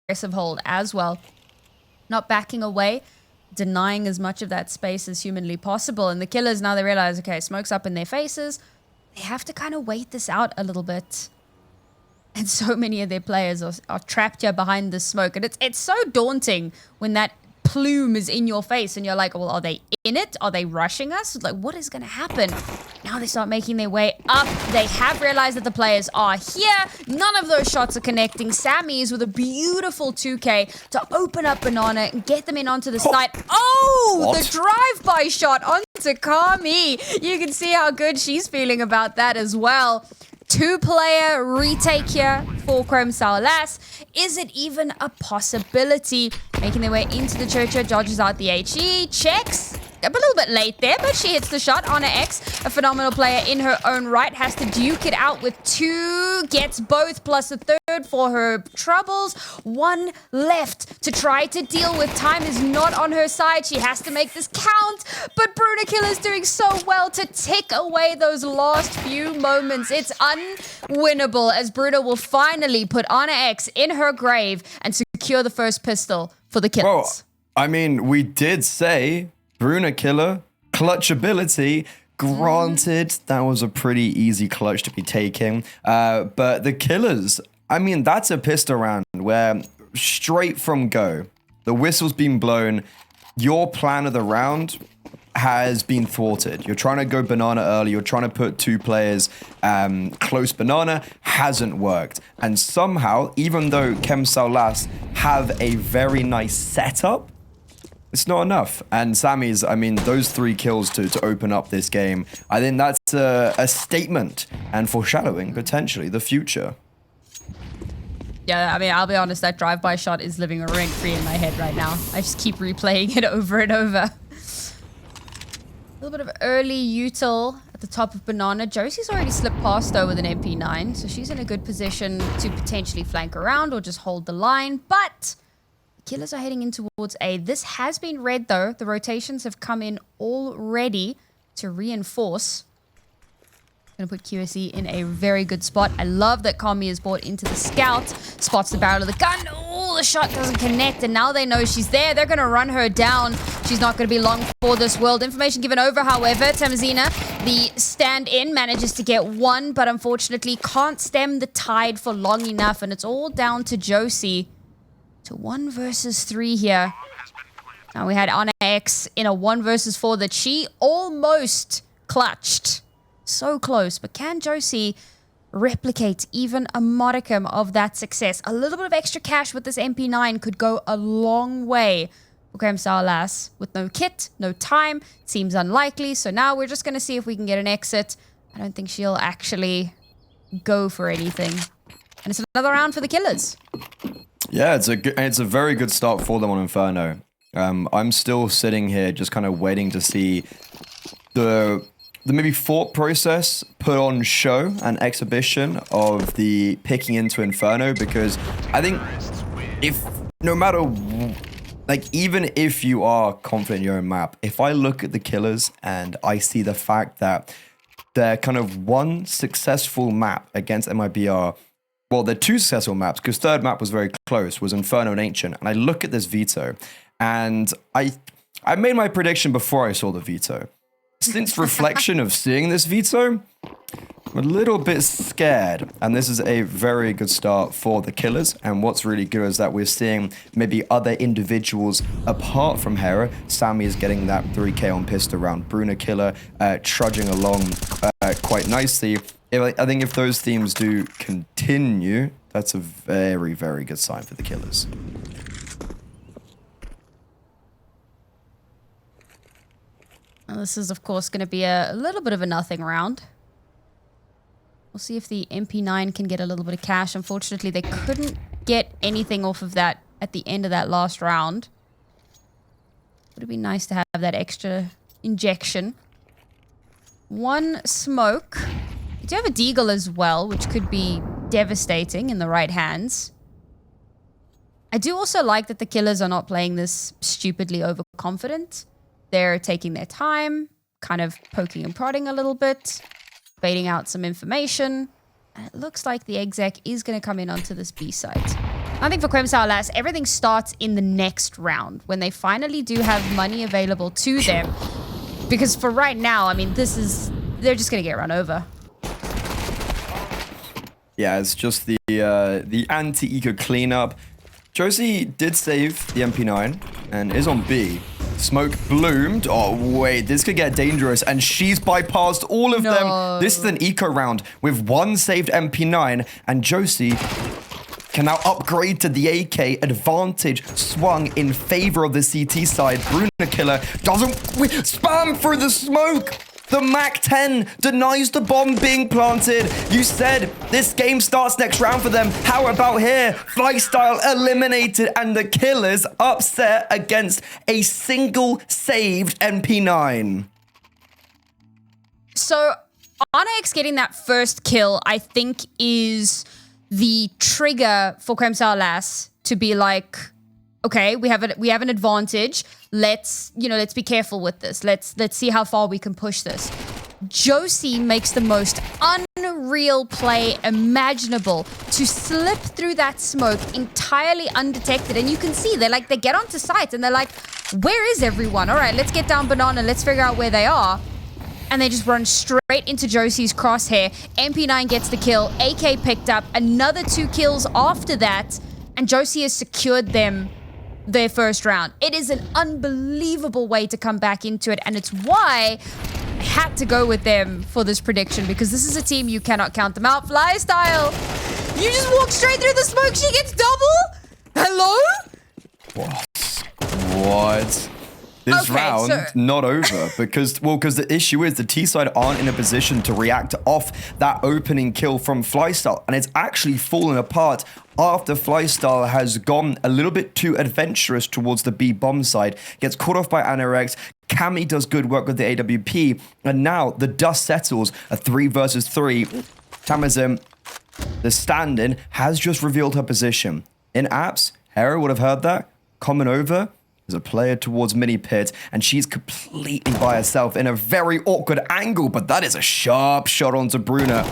aggressive hold as well. Not backing away, denying as much of that space as humanly possible. And the killers, now they realize, okay, smoke's up in their faces. They have to kind of wait this out a little bit. And so many of their players are trapped here behind the smoke. And it's so daunting when that plume is in your face and you're like, well, are they in it? Are they rushing us? Like, what is going to happen? Now they start making their way up. They have realized that the players are here. None of those shots are connecting. Sammy's with a beautiful 2K to open up Banana and get them in onto the side. Oh, what? The drive-by shot onto Kami. You can see how good she's feeling about that as well. 2-player retake here for Quem Sao Elas. Is it even a possibility? Making their way into the church, dodges out the HE, checks. A little bit late there, but she hits the shot. annaEX, a phenomenal player in her own right, has to duke it out with 2, gets both plus a 3rd for her troubles. 1 left to try to deal with. Time is not on her side. She has to make this count, but multikill is doing so well to tick away those last few moments. It's unwinnable as Bruno will finally put annaEX in her grave and secure the first pistol for the killers. Well, I mean, we did say Bruna killer, clutch ability. Granted, that was a pretty easy clutch to be taking. But the killers, I mean, that's a pistol round where straight from go, the whistle's been blown. Your plan of the round has been thwarted. You're trying to go banana early. You're trying to put 2 players close banana. Hasn't worked. And somehow, even though Quem Sao Elas have a very nice setup, it's not enough. And Sammy's, I mean, those 3 kills to open up this game, I think that's a statement and foreshadowing, potentially, the future. Yeah, I mean, I'll be honest, that drive-by shot is living rent-free in my head right now. I just keep replaying it over and over. A little bit of early util at the top of banana. Josie's already slipped past, though, with an MP9, so she's in a good position to potentially flank around or just hold the line, but killers are heading in towards A. This has been read, though. The rotations have come in already to reinforce. Going to put QSE in a very good spot. I love that Kami is brought into the scout. Spots the barrel of the gun. Oh, the shot doesn't connect, and now they know she's there. They're going to run her down. She's not going to be long for this world. Information given over, however. Tamazina, the stand-in, manages to get 1, but unfortunately can't stem the tide for long enough, and it's all down to Josie. To 1 versus 3 here. Now we had annaEX in a 1 versus 4 that she almost clutched. So close, but can Josie replicate even a modicum of that success? A little bit of extra cash with this MP9 could go a long way for Quem Sao Elas. With no kit, no time, seems unlikely. So now we're just going to see if we can get an exit. I don't think she'll actually go for anything. And it's another round for the killers. Yeah, it's a very good start for them on Inferno. I'm still sitting here just kind of waiting to see the maybe thought process put on show and exhibition of the picking into Inferno, because I think if no matter, like, even if you are confident in your own map, if I look at the killers and I see the fact that they're kind of 1 successful map against MIBR, well, they're 2 successful maps, because 3rd map was very close, was Inferno and Ancient, and I look at this veto, and I made my prediction before I saw the veto. Since reflection of seeing this veto, I'm a little bit scared, and this is a very good start for the killers. And what's really good is that we're seeing maybe other individuals apart from Hera. Sammy is getting that 3K on pistol round. Bruna killer trudging along quite nicely. I think if those themes do continue, that's a very, very good sign for the killers. Well, this is, of course, going to be a little bit of a nothing round. We'll see if the MP9 can get a little bit of cash. Unfortunately, they couldn't get anything off of that at the end of that last round. Would have been nice to have that extra injection. 1 smoke. You do have a deagle as well, which could be devastating in the right hands. I do also like that the killers are not playing this stupidly overconfident. They're taking their time, kind of poking and prodding a little bit, baiting out some information. And it looks like the exec is going to come in onto this B site. I think for Quem Sao Elas, everything starts in the next round when they finally do have money available to them. Because for right now, I mean, they're just going to get run over. Yeah, it's just the anti-eco cleanup. Josie did save the MP9 and is on B. Smoke bloomed. Oh, wait, this could get dangerous. And she's bypassed all of them. This is an eco round with one saved MP9. And Josie can now upgrade to the AK. Advantage swung in favor of the CT side. Bruna Killer doesn't spam through the smoke. The MAC-10 denies the bomb being planted. You said this game starts next round for them. How about here? Flystyle eliminated and the Killers upset against a single saved MP9. So annaEX getting that first kill, I think, is the trigger for Quem Sao Elas to be like, okay, we have an advantage. Let's be careful with this. Let's see how far we can push this. Josie makes the most unreal play imaginable to slip through that smoke entirely undetected. And you can see they get onto site and they're like, where is everyone? All right, let's get down banana. Let's figure out where they are. And they just run straight into Josie's crosshair. MP9 gets the kill. AK picked up. Another 2 kills after that. And Josie has secured them their first round. It is an unbelievable way to come back into it, and it's why I had to go with them for this prediction, because this is a team you cannot count them out. Flystyle, you just walk straight through the smoke. She gets double. Hello? What? This round not over because the issue is the T side aren't in a position to react off that opening kill from Flystyle, and it's actually fallen apart after Flystyle has gone a little bit too adventurous towards the B bomb side, gets caught off by annaEX. Cammy does good work with the AWP, and now the dust settles. A 3 versus 3. Tamazin, the stand-in, has just revealed her position. In apps, Hera would have heard that coming over. There's a player towards mini pit, and she's completely by herself in a very awkward angle, but that is a sharp shot onto Bruna.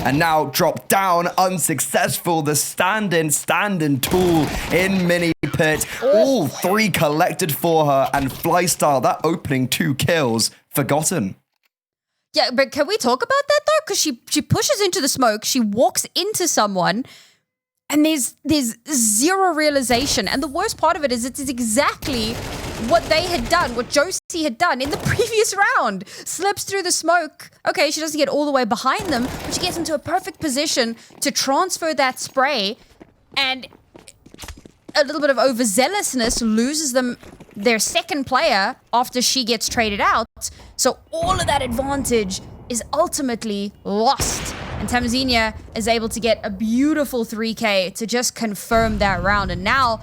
And now dropped down, unsuccessful. The stand-in tool in mini pit. All 3 collected for her, and Flystyle, that opening 2 kills, forgotten. Yeah, but can we talk about that though? Because she pushes into the smoke, she walks into someone, and there's zero realization. And the worst part of it is it's exactly what they had done, what Josie had done in the previous round. Slips through the smoke. Okay, she doesn't get all the way behind them, but she gets into a perfect position to transfer that spray. And a little bit of overzealousness loses them their second player after she gets traded out. So all of that advantage is ultimately lost. And Tamazina is able to get a beautiful 3K to just confirm that round. And now,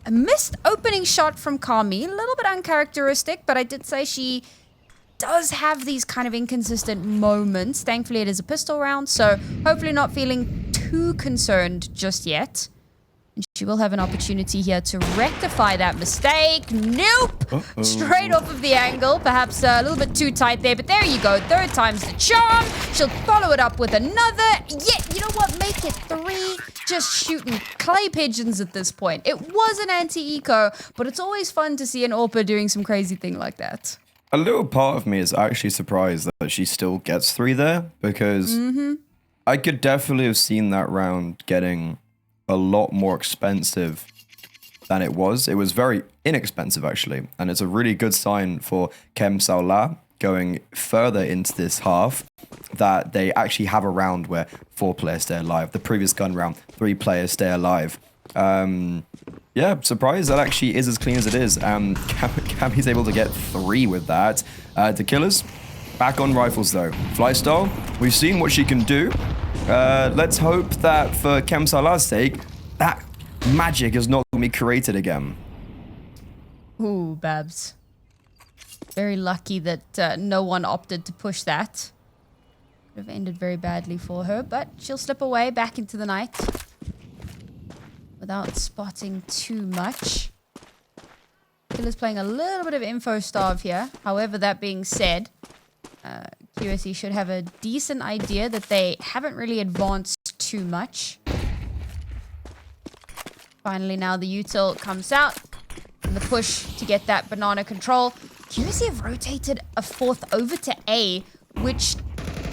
a missed opening shot from Kami. A little bit uncharacteristic, but I did say she does have these kind of inconsistent moments. Thankfully, it is a pistol round, so hopefully not feeling too concerned just yet. And she will have an opportunity here to rectify that mistake. Nope! Straight off of the angle. Perhaps a little bit too tight there, but there you go. 3rd time's the charm. She'll follow it up with another. Yeah, you know what? Make it 3. Just shooting clay pigeons at this point. It was an anti-eco, but it's always fun to see an AWPer doing some crazy thing like that. A little part of me is actually surprised that she still gets 3 there, because I could definitely have seen that round getting a lot more expensive than it was. It was very inexpensive, actually, and it's a really good sign for Quem Sao Elas going further into this half that they actually have a round where 4 players stay alive. The previous gun round, 3 players stay alive. Yeah, surprised that actually is as clean as it is. Cammy's able to get 3 with that. thekillaz back on rifles though. Flystyle, we've seen what she can do. Let's hope that for Quem Sao Elas' sake, that magic is not going to be created again. Ooh, Babs. Very lucky that no one opted to push that. Could have ended very badly for her, but she'll slip away back into the night without spotting too much. Killer's playing a little bit of info starve here. However, that being said, QSE should have a decent idea that they haven't really advanced too much. Finally now the util comes out. And the push to get that banana control. QSC have rotated a fourth over to A, which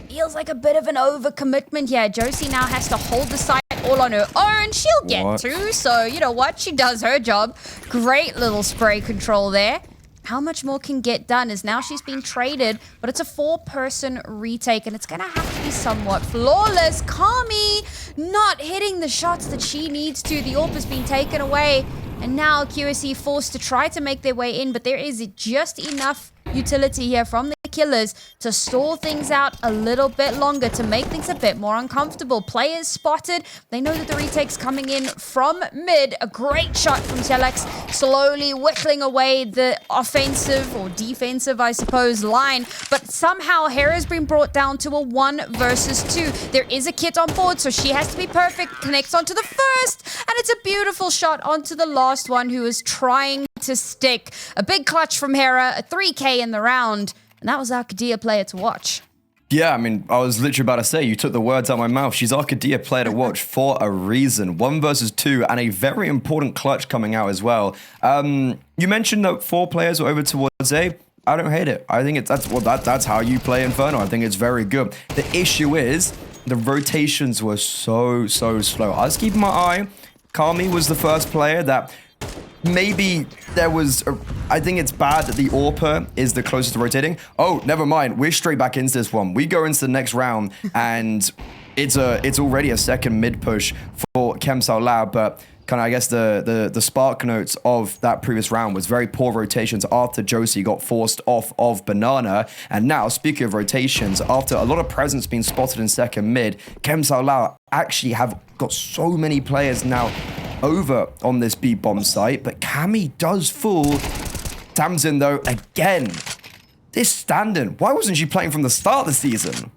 feels like a bit of an overcommitment here. Josie now has to hold the site all on her own. She'll get to, so you know what? She does her job. Great little spray control there. How much more can get done is now she's been traded, but it's a 4-person retake, and it's going to have to be somewhat flawless. Kami not hitting the shots that she needs to. The AWP has been taken away, and now QSC forced to try to make their way in, but there is just enough utility here from the killers to stall things out a little bit longer, to make things a bit more uncomfortable. Players spotted. They know that the retake's coming in from mid. A great shot from Telex, slowly whittling away the offensive or defensive, I suppose, line. But somehow Hera's been brought down to a 1 versus 2. There is a kit on board, so she has to be perfect. Connects onto the first, and it's a beautiful shot onto the last one who is trying to stick. A big clutch from Hera, a 3K in the round. And that was Arcadia player to watch. Yeah, I mean, I was literally about to say, you took the words out of my mouth. She's Arcadia player to watch for a reason. 1 versus 2, and a very important clutch coming out as well. You mentioned that 4 players were over towards A. I don't hate it. I think that's how you play Inferno. I think it's very good. The issue is the rotations were so slow. I was keeping my eye. Kami was the first player that maybe there was I think it's bad that the AWPer is the closest to rotating. Oh, never mind. We're straight back into this one. We go into the next round, and it's already a second mid push for Quem Sao Elas, but kind of, I guess, the spark notes of that previous round was very poor rotations after Josie got forced off of Banana. And now, speaking of rotations, after a lot of presence being spotted in second mid, Quem Sao Elas actually have got so many players now over on this B-bomb site, but Cammy does fool Tamsin, though, again. This standing, why wasn't she playing from the start of the season?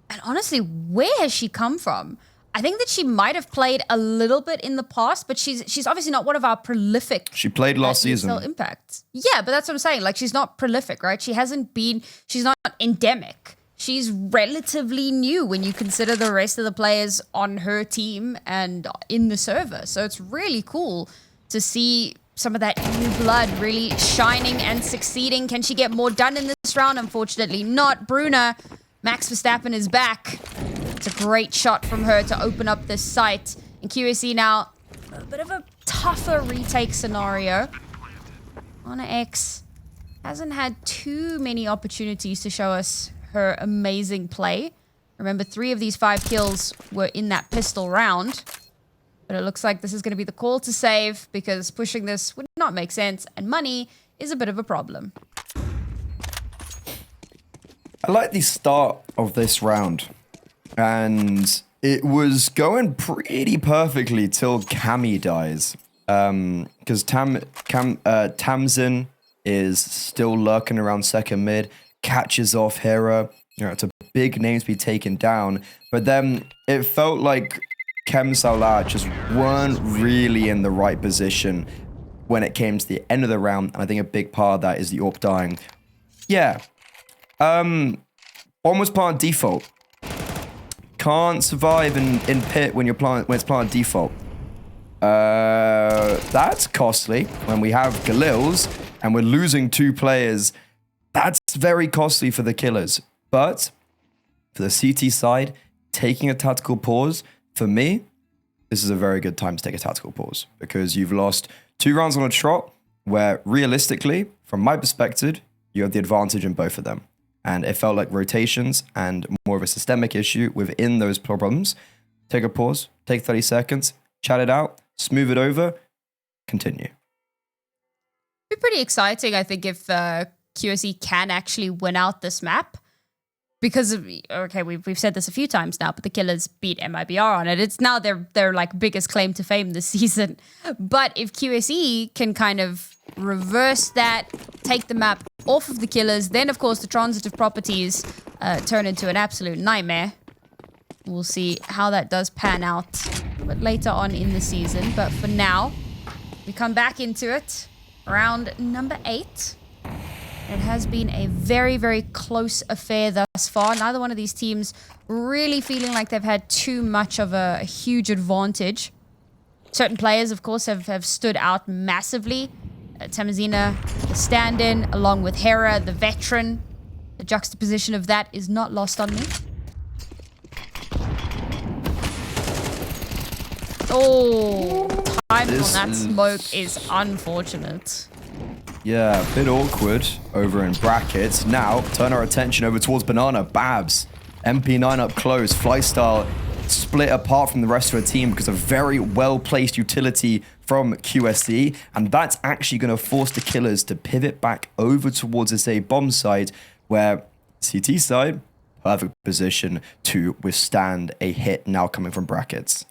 And honestly, where has she come from? I think that she might have played a little bit in the past, but she's obviously not one of our prolific. She played last season. ESL Impact. Yeah, but that's what I'm saying. Like, she's not prolific, right? She's not endemic. She's relatively new when you consider the rest of the players on her team and in the server. So it's really cool to see some of that new blood really shining and succeeding. Can she get more done in this round? Unfortunately not. Bruna, Max Verstappen is back. It's a great shot from her to open up this site. And QSC now, a bit of a tougher retake scenario. annaEX hasn't had too many opportunities to show us her amazing play. Remember, 3 of these 5 kills were in that pistol round. But it looks like this is going to be the call to save, because pushing this would not make sense, and money is a bit of a problem. I like the start of this round, and it was going pretty perfectly till Cammy dies. Because Tamsin is still lurking around second mid, catches off Hera. You know, it's a big name to be taken down. But then it felt like Quem Sao Elas just weren't really in the right position when it came to the end of the round. And I think a big part of that is the AWP dying. Yeah. Almost plant default. Can't survive in pit when it's planted default. That's costly when we have Galils and we're losing 2 players. That's very costly for the killers. But for the CT side, taking a tactical pause, for me, this is a very good time to take a tactical pause, because you've lost 2 rounds on a trot where realistically, from my perspective, you have the advantage in both of them. And it felt like rotations and more of a systemic issue within those problems. Take a pause, take 30 seconds, chat it out, smooth it over, continue. It'd be pretty exciting, I think, if QSE can actually win out this map. Because, okay, we've said this a few times now, but the killers beat MIBR on it. It's now their like biggest claim to fame this season. But if QSE can kind of reverse that, take the map off of the killers, then of course the transitive properties turn into an absolute nightmare. We'll see how that does pan out a bit later on in the season. But for now, we come back into it. Round number 8. It has been a very, very close affair thus far. Neither one of these teams really feeling like they've had too much of a huge advantage. Certain players, of course, have stood out massively. Tamazina, the stand-in, along with Hera, the veteran. The juxtaposition of that is not lost on me. Oh, timing on that smoke is unfortunate. Yeah, a bit awkward over in brackets. Now, turn our attention over towards Banana. Babs, MP9 up close. Flystyle split apart from the rest of her team because of very well-placed utility from QSE. And that's actually going to force the Killers to pivot back over towards this A bomb side, where CT side, perfect position to withstand a hit now coming from brackets.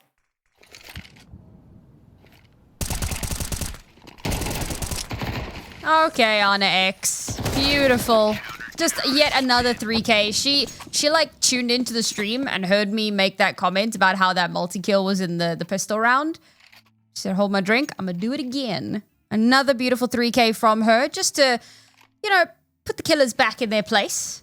Okay, annaEX. Beautiful. Just yet another 3K. She like tuned into the stream and heard me make that comment about how that multi-kill was in the pistol round. She said, hold my drink. I'm going to do it again. Another beautiful 3K from her just to, you know, put the Killers back in their place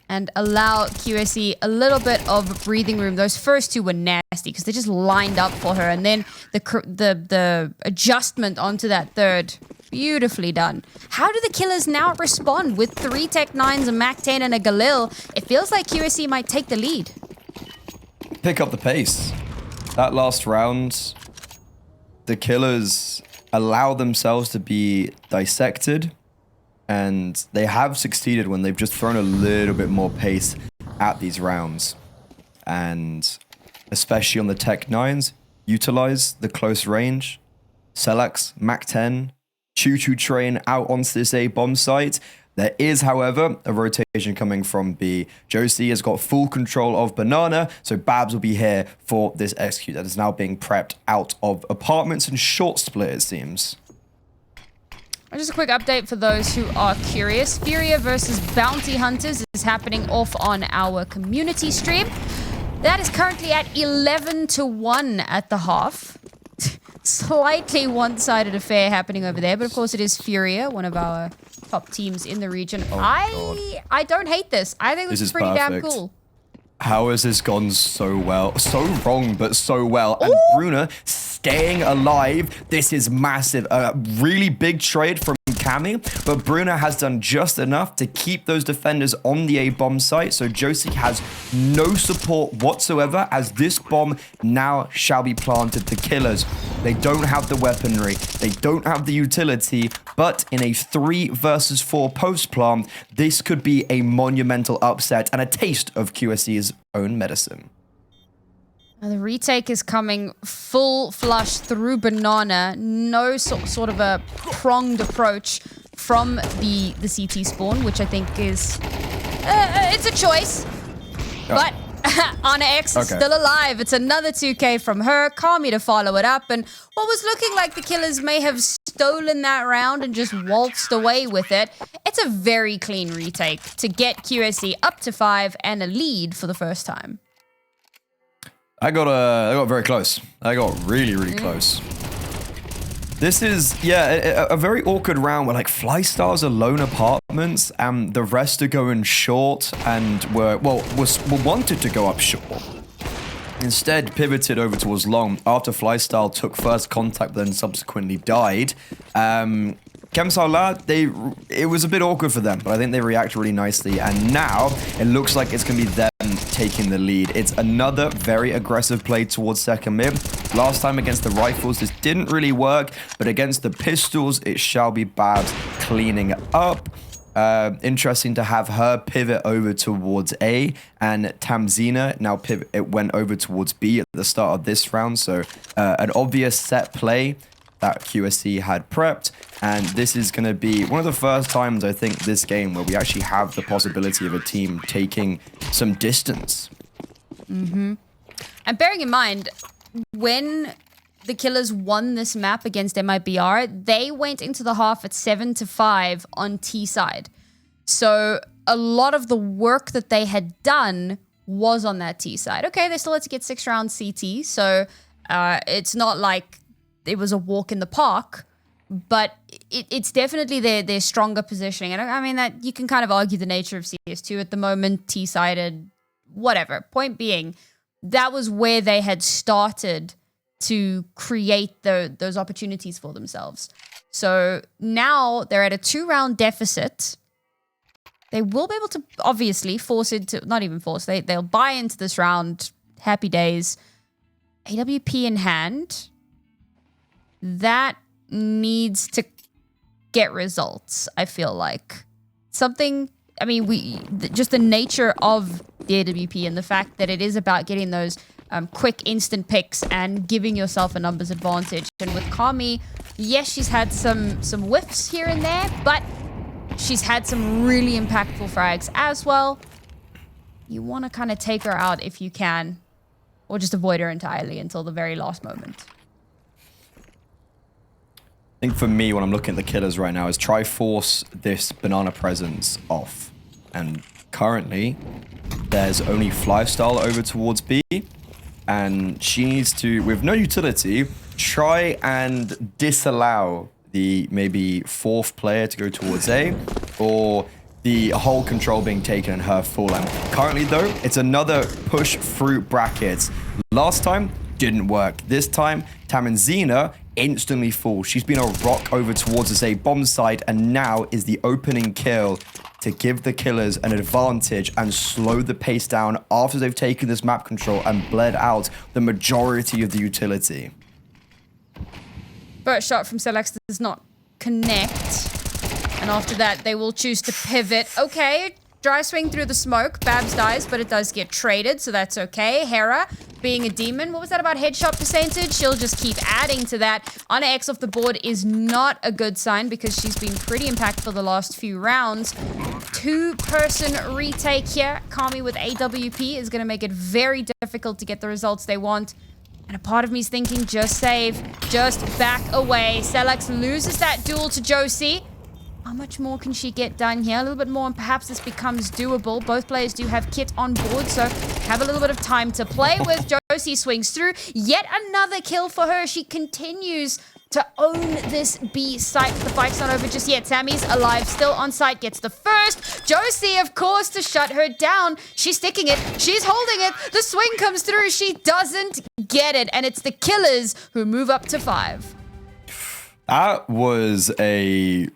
and allow QSE a little bit of breathing room. Those first two were nasty because they just lined up for her. And then the adjustment onto that third, beautifully done. How do the Killers now respond with 3 Tech 9s, a Mac 10, and a Galil? It feels like QSE might take the lead. Pick up the pace. That last round, the Killers allow themselves to be dissected, and they have succeeded when they've just thrown a little bit more pace at these rounds. And especially on the Tech 9s, utilize the close range. Selax, Mac 10, Choo-choo train out onto this A bomb site. There is, however, a rotation coming from B. Josie has got full control of Banana, so Babs will be here for this execute that is now being prepped out of apartments and short split, it seems. Just a quick update for those who are curious. Furia versus Bounty Hunters is happening off on our community stream. That is currently at 11-1 at the half. Slightly one-sided affair happening over there, but of course it is Furia, one of our top teams in the region. Oh, I don't hate this. I think this is pretty perfect. damn cool. How has this gone so well? So wrong, but so well. And Bruna staying alive. This is massive. A really big trade from Cammy, but Bruna has done just enough to keep those defenders on the A bomb site. So Josie has no support whatsoever as this bomb now shall be planted. The Killers, they don't have the weaponry, they don't have the utility, but in a 3 versus 4 post plant, this could be a monumental upset and a taste of QSE's own medicine. Now the retake is coming full flush through Banana. No sort of a pronged approach from the CT spawn, which I think is it's a choice. But annaEX is still alive. It's another 2K from her. Kami to follow it up. And what was looking like the Killers may have stolen that round and just waltzed away with it. It's a very clean retake to get QSE up to 5 and a lead for the first time. I got very close. I got really close. This is, yeah, a very awkward round where like Flystar's alone apartments and the rest are going short and were wanted to go up short. Instead pivoted over towards long after Flystar took first contact but then subsequently died. Quem Sao Elas, it was a bit awkward for them, but I think they reacted really nicely. And now it looks like it's going to be them taking the lead. It's another very aggressive play towards second mid. Last time against the rifles, this didn't really work, but against the pistols, it shall be Babs cleaning up. Interesting to have her pivot over towards A, and Tamzina now it went over towards B at the start of this round. So an obvious set play that QSE had prepped, and this is going to be one of the first times I think this game where we actually have the possibility of a team taking some distance. And bearing in mind, when the Killers won this map against MIBR, they went into the half at 7-5 on T side. So a lot of the work that they had done was on that T side. Okay, they still had to get 6 rounds CT, so it's not like it was a walk in the park, but it's definitely their stronger positioning. And I mean that you can kind of argue the nature of CS2 at the moment, T-sided, whatever. Point being, that was where they had started to create those opportunities for themselves. So now they're at a 2-round deficit. They will be able to obviously force it to, not even force, they'll buy into this round. Happy days. AWP in hand. That needs to get results, I feel like. Something, I mean, just the nature of the AWP and the fact that it is about getting those quick instant picks and giving yourself a numbers advantage. And with Kami, yes, she's had some whiffs here and there, but she's had some really impactful frags as well. You want to kind of take her out if you can, or just avoid her entirely until the very last moment. I think for me, when I'm looking at the killers right now, is try force this banana presence off. And currently, there's only Flystyle over towards B. And she needs to, with no utility, try and disallow the maybe 4th player to go towards A, or the whole control being taken in her full. And currently though, it's another push through brackets. Last time, didn't work. This time, Tamenzina instantly falls. She's been a rock over towards this A bomb site, and now is the opening kill to give the killers an advantage and slow the pace down after they've taken this map control and bled out the majority of the utility. First shot from Selex does not connect. And after that, they will choose to pivot. Okay, dry swing through the smoke. Babs dies, but it does get traded, so that's okay. Hera, being a demon, what was that about headshot percentage? She'll just keep adding to that. annaEX off the board is not a good sign because she's been pretty impactful the last few rounds. 2-person retake here. Kami with AWP is going to make it very difficult to get the results they want. And a part of me is thinking, just save, just back away. Selex loses that duel to Josie. How much more can she get done here? A little bit more, and perhaps this becomes doable. Both players do have kit on board, so have a little bit of time to play with. Josie swings through. Yet another kill for her. She continues to own this B site. The fight's not over just yet. Sammy's alive, still on site, gets the first. Josie, of course, to shut her down. She's sticking it. She's holding it. The swing comes through. She doesn't get it, and it's the killers who move up to 5. That was a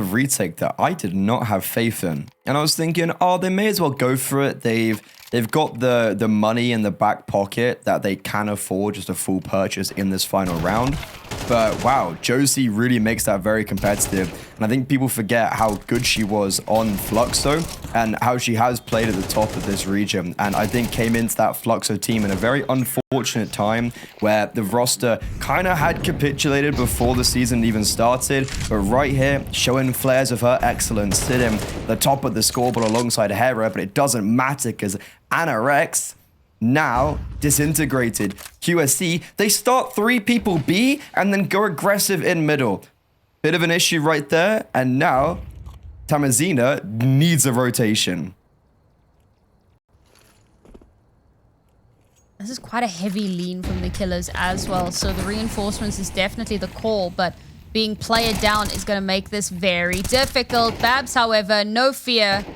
retake that I did not have faith in. And I was thinking, oh, they may as well go for it. They've got the money in the back pocket that they can afford just a full purchase in this final round. But wow, Josie really makes that very competitive. And I think people forget how good she was on Fluxo and how she has played at the top of this region. And I think came into that Fluxo team in a very unfortunate time where the roster kind of had capitulated before the season even started. But right here, showing flares of her excellence, sitting the top of the scoreboard alongside Hera, but it doesn't matter because annaEX now disintegrated. QSC, they start 3 people B and then go aggressive in middle. Bit of an issue right there, and now Tamenzina needs a rotation. This is quite a heavy lean from the killers as well, so the reinforcements is definitely the call, but being player down is going to make this very difficult. Babs, however, no fear,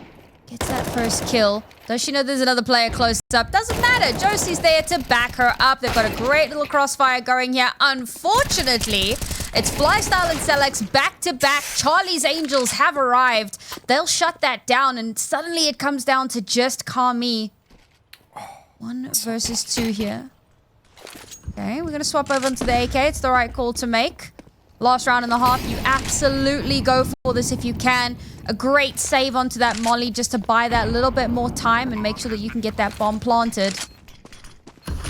gets that first kill. Does she know there's another player close up? Doesn't matter. Josie's there to back her up. They've got a great little crossfire going here. Unfortunately, it's Flystyle and Selex back to back. Charlie's Angels have arrived. They'll shut that down, and suddenly it comes down to just Kami. 1 versus 2 here. Okay, we're going to swap over onto the AK. It's the right call to make. Last round and a half, you absolutely go for this if you can. A great save onto that molly just to buy that little bit more time and make sure that you can get that bomb planted.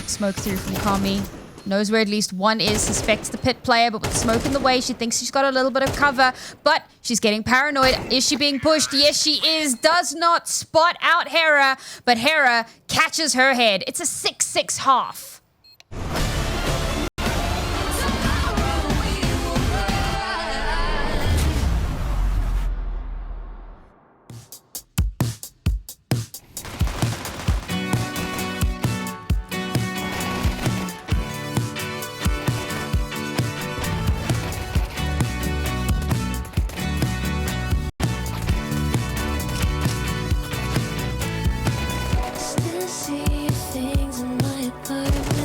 Smoke through from Kami. Knows where at least one is, suspects the pit player, but with the smoke in the way, she thinks she's got a little bit of cover, but she's getting paranoid. Is she being pushed? Yes, she is. Does not spot out Hera, but Hera catches her head. It's a 6-6 half. Still see things in my apartment.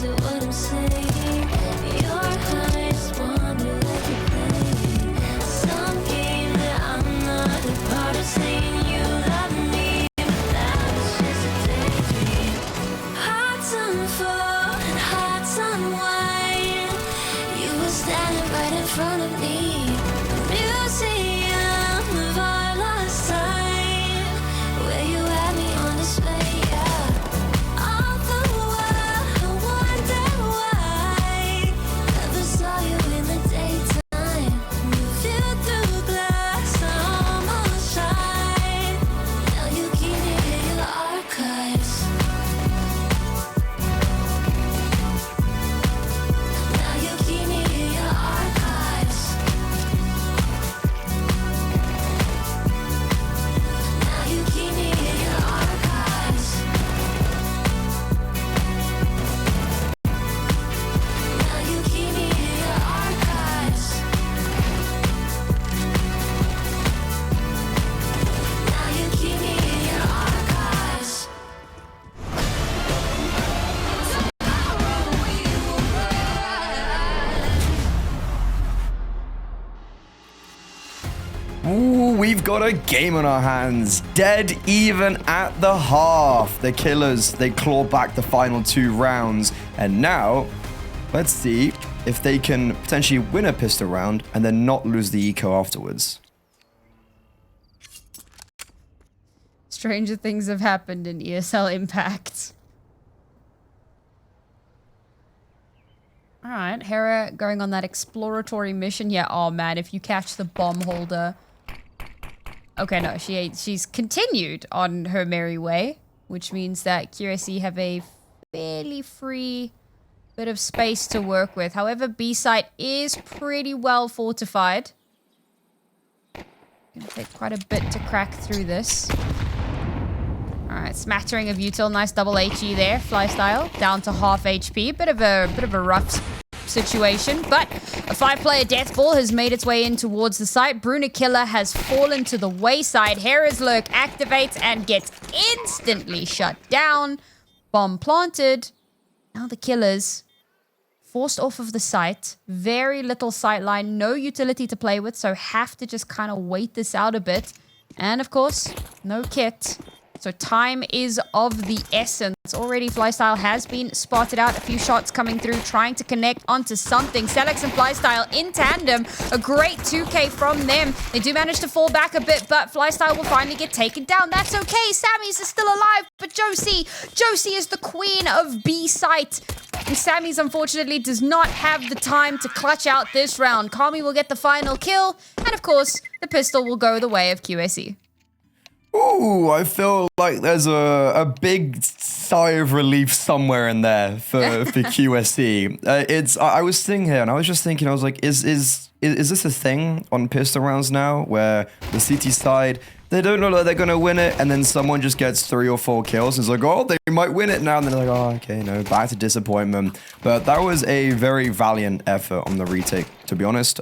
to what I'm saying. Your eyes want me like a play. Some game that I'm not a part of, saying you love me, but that was just a daydream. Hearts on full and hearts on wine. You were standing right in front of me. Museum of our lost time, where you had me on display, yeah. All the while I wonder why never saw you in the daytime. You through glass, I almost tried. Now you keep me in your archives. Now you keep me in your archives. Now you keep me in your archives. Now you keep me in your archives. Now you keep me in your archives. Ooh, we've got a game on our hands. Dead even at the half. The Killers, they claw back the final 2 rounds. And now, let's see if they can potentially win a pistol round and then not lose the eco afterwards. Stranger things have happened in ESL Impact. Alright, Hera going on that exploratory mission. Yeah, oh man, if you catch the bomb holder. Okay, no, she's continued on her merry way, which means that QSE have a fairly free bit of space to work with. However, B site is pretty well fortified. Gonna take quite a bit to crack through this. Alright, smattering of util, nice double HE there, fly style, down to half HP. Bit of a rough situation, but a 5-player death ball has made its way in towards the site. Bruna Killer has fallen to the wayside. Hera's lurk activates and gets instantly shut down. Bomb planted. Now the Killers forced off of the site. Very little sight line, no utility to play with, so have to just kind of wait this out a bit. And of course, no kit. So time is of the essence. Already Flystyle has been spotted out. A few shots coming through, trying to connect onto something. Selex and Flystyle in tandem. A great 2K from them. They do manage to fall back a bit, but Flystyle will finally get taken down. That's okay. Sammy's is still alive, but Josie is the queen of B site. And Sammy's unfortunately does not have the time to clutch out this round. Kami will get the final kill, and of course, the pistol will go the way of QSE. Ooh, I feel like there's a big sigh of relief somewhere in there for QSE. I was sitting here and I was just thinking, I was like, is this a thing on pistol rounds now where the CT side, they don't know that they're gonna win it, and then someone just gets 3 or 4 kills and it's like, oh, they might win it now, and then they're like, oh, okay, no, back to disappointment. But that was a very valiant effort on the retake, to be honest.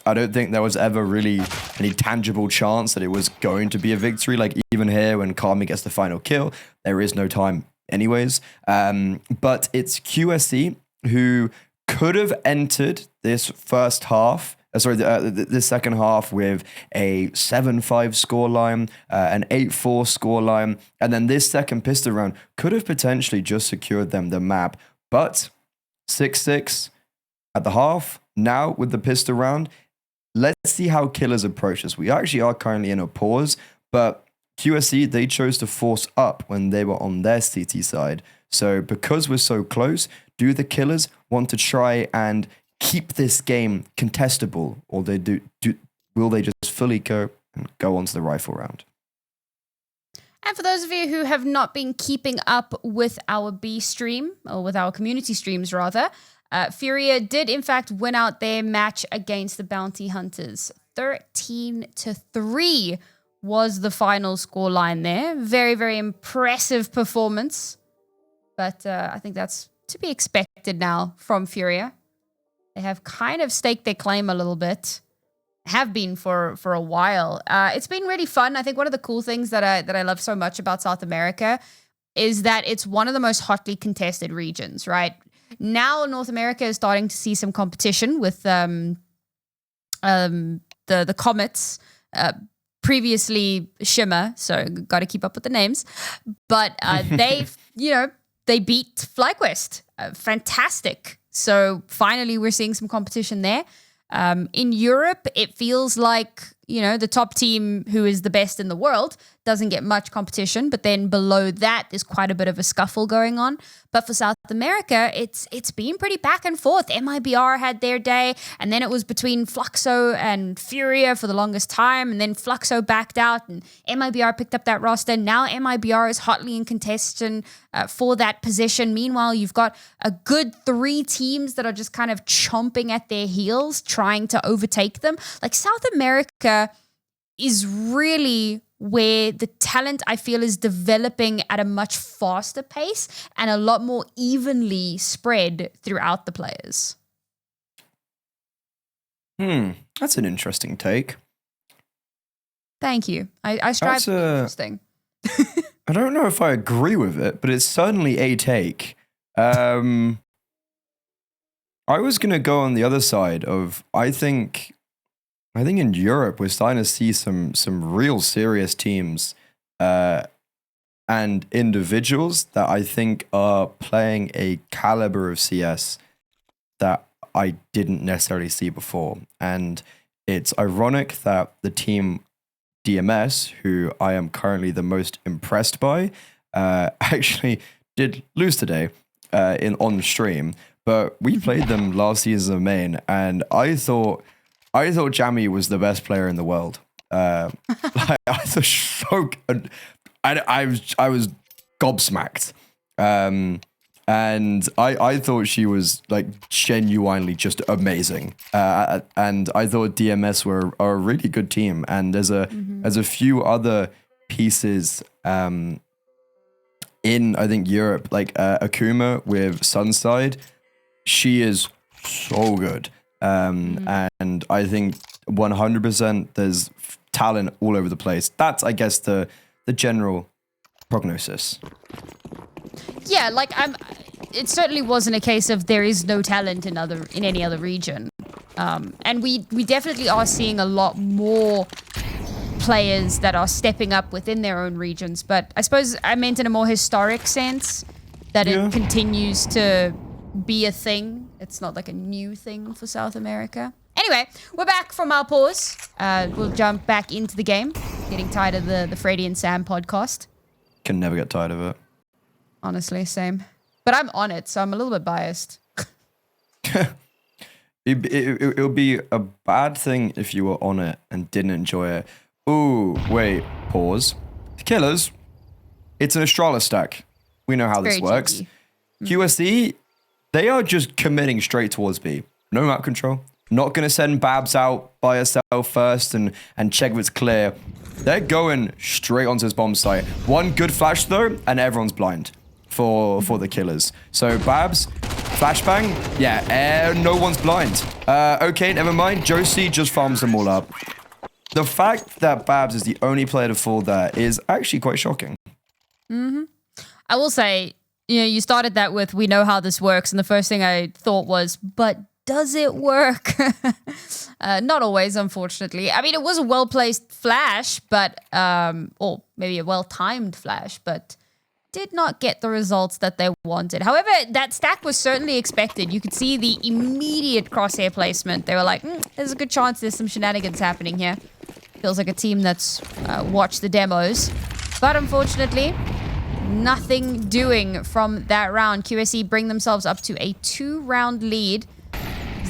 I don't think there was ever really any tangible chance that it was going to be a victory. Like even here when Kami gets the final kill, there is no time anyways. But it's QSE who could have entered this first half, the second half with a 7-5 scoreline, an 8-4 scoreline, and then this second pistol round could have potentially just secured them the map. But 6-6 at the half, now with the pistol round, let's see how Killers approach this. We actually are currently in a pause, but QSE, they chose to force up when they were on their CT side. So because we're so close, do the Killers want to try and keep this game contestable, or will they just fully go on to the rifle round? And for those of you who have not been keeping up with our B stream, or with our community streams rather, Furia did in fact win out their match against the Bounty Hunters. 13-3 was the final scoreline there. Very, very impressive performance. But I think that's to be expected now from Furia. They have kind of staked their claim a little bit. Have been for a while. It's been really fun. I think one of the cool things that I love so much about South America is that it's one of the most hotly contested regions, right? Now North America is starting to see some competition with the Comets, previously Shimmer, so got to keep up with the names. But they beat FlyQuest. Fantastic. So finally we're seeing some competition there. In Europe, it feels like, the top team, who is the best in the world, doesn't get much competition. But then below that, there's quite a bit of a scuffle going on. But for South America, it's been pretty back and forth. MIBR had their day, and then it was between Fluxo and Furia for the longest time. And then Fluxo backed out, and MIBR picked up that roster. Now MIBR is hotly in contention for that position. Meanwhile, you've got a good 3 teams that are just kind of chomping at their heels, trying to overtake them. Like, South America is really where the talent, I feel, is developing at a much faster pace and a lot more evenly spread throughout the players. That's an interesting take. Thank you. I strive to be interesting. I don't know if I agree with it, but it's certainly a take. I was going to go on the other side of, I think in Europe, we're starting to see some real serious teams and individuals that I think are playing a caliber of CS that I didn't necessarily see before. And it's ironic that the team DMS, who I am currently the most impressed by, actually did lose today on stream. But we played them last season of main, and I thought Jamie was the best player in the world. I thought I was gobsmacked. And I thought she was like genuinely just amazing. And I thought DMS were a really good team. And there's a few other pieces in, I think, Europe, like Akuma with Sunside. She is so good. And I think 100% there's talent all over the place. That's, I guess, the general prognosis. Yeah, like it certainly wasn't a case of there is no talent in any other region. And we definitely are seeing a lot more players that are stepping up within their own regions. But I suppose I meant in a more historic sense that it continues to be a thing. It's not like a new thing for South America. Anyway, we're back from our pause. We'll jump back into the game. Getting tired of the Freddy and Sam podcast. Can never get tired of it. Honestly, same. But I'm on it, so I'm a little bit biased. It would be a bad thing if you were on it and didn't enjoy it. Ooh, wait, pause. The Killers, it's an Astralis stack. We know how this works. QSE, they are just committing straight towards B. No map control. Not going to send Babs out by herself first and check if it's clear. They're going straight onto his bomb site. One good flash, though, and everyone's blind for the Killers. So Babs, flashbang, yeah, no one's blind. Okay, never mind. Josie just farms them all up. The fact that Babs is the only player to fall there is actually quite shocking. I will say, you started that with, we know how this works, and the first thing I thought was, but does it work? Not always, unfortunately. I mean, it was a well-placed flash, but or maybe a well-timed flash, but did not get the results that they wanted. However, that stack was certainly expected. You could see the immediate crosshair placement. They were like, there's a good chance there's some shenanigans happening here. Feels like a team that's watched the demos. But unfortunately, nothing doing from that round. QSE bring themselves up to a 2-round lead.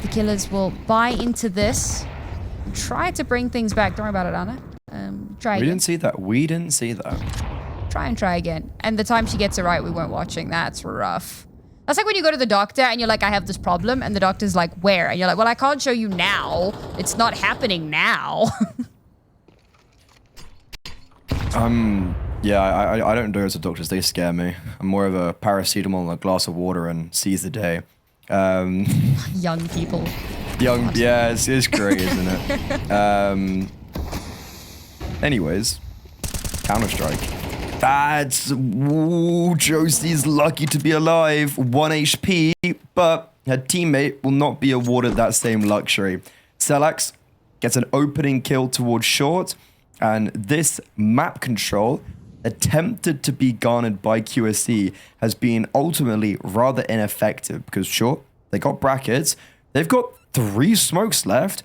The Killers will buy into this and try to bring things back. Don't worry about it, Anna. Try again. We didn't see that. Try again. And the time she gets it right, we weren't watching. That's rough. That's like when you go to the doctor and you're like, I have this problem. And the doctor's like, where? And you're like, well, I can't show you now. It's not happening now. Yeah, I don't go to doctors. They scare me. I'm more of a paracetamol and a glass of water and seize the day. Young people. Yeah, it's great, isn't it? Anyways, Counter-Strike. That's Josie's lucky to be alive. 1 HP. but her teammate will not be awarded that same luxury. Selax gets an opening kill towards short, and this map control attempted to be garnered by QSC has been ultimately rather ineffective because sure, they got brackets, they've got 3 smokes left,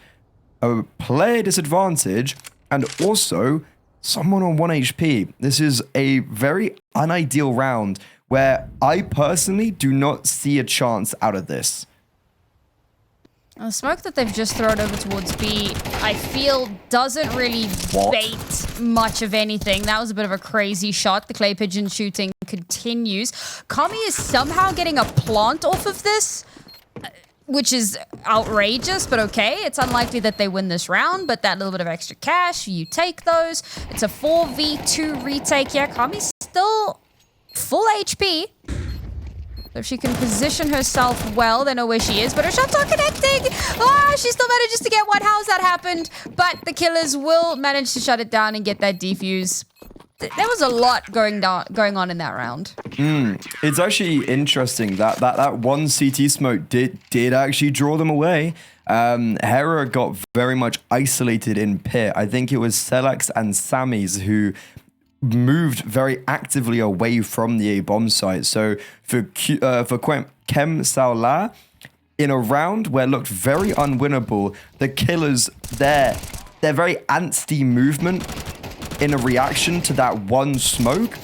a player disadvantage, and also someone on 1 HP. This is a very unideal round where I personally do not see a chance out of this. The smoke that they've just thrown over towards B, I feel doesn't really bait much of anything. That was a bit of a crazy shot. The clay pigeon shooting continues. Kami is somehow getting a plant off of this, which is outrageous, but okay. It's unlikely that they win this round, but that little bit of extra cash, you take those. It's a 4v2 retake here. Kami's still full HP. So if she can position herself well, they know where she is. But her shots aren't connecting. Ah, she still manages to get one. How's that happened? But the killers will manage to shut it down and get that defuse. There was a lot going on in that round. It's actually interesting that one CT smoke did actually draw them away. Hera got very much isolated in pit. I think it was Selax and Sammy's who moved very actively away from the A bomb site. So for Quem Sao Elas, in a round where it looked very unwinnable, the killers, their very antsy movement in a reaction to that one smoke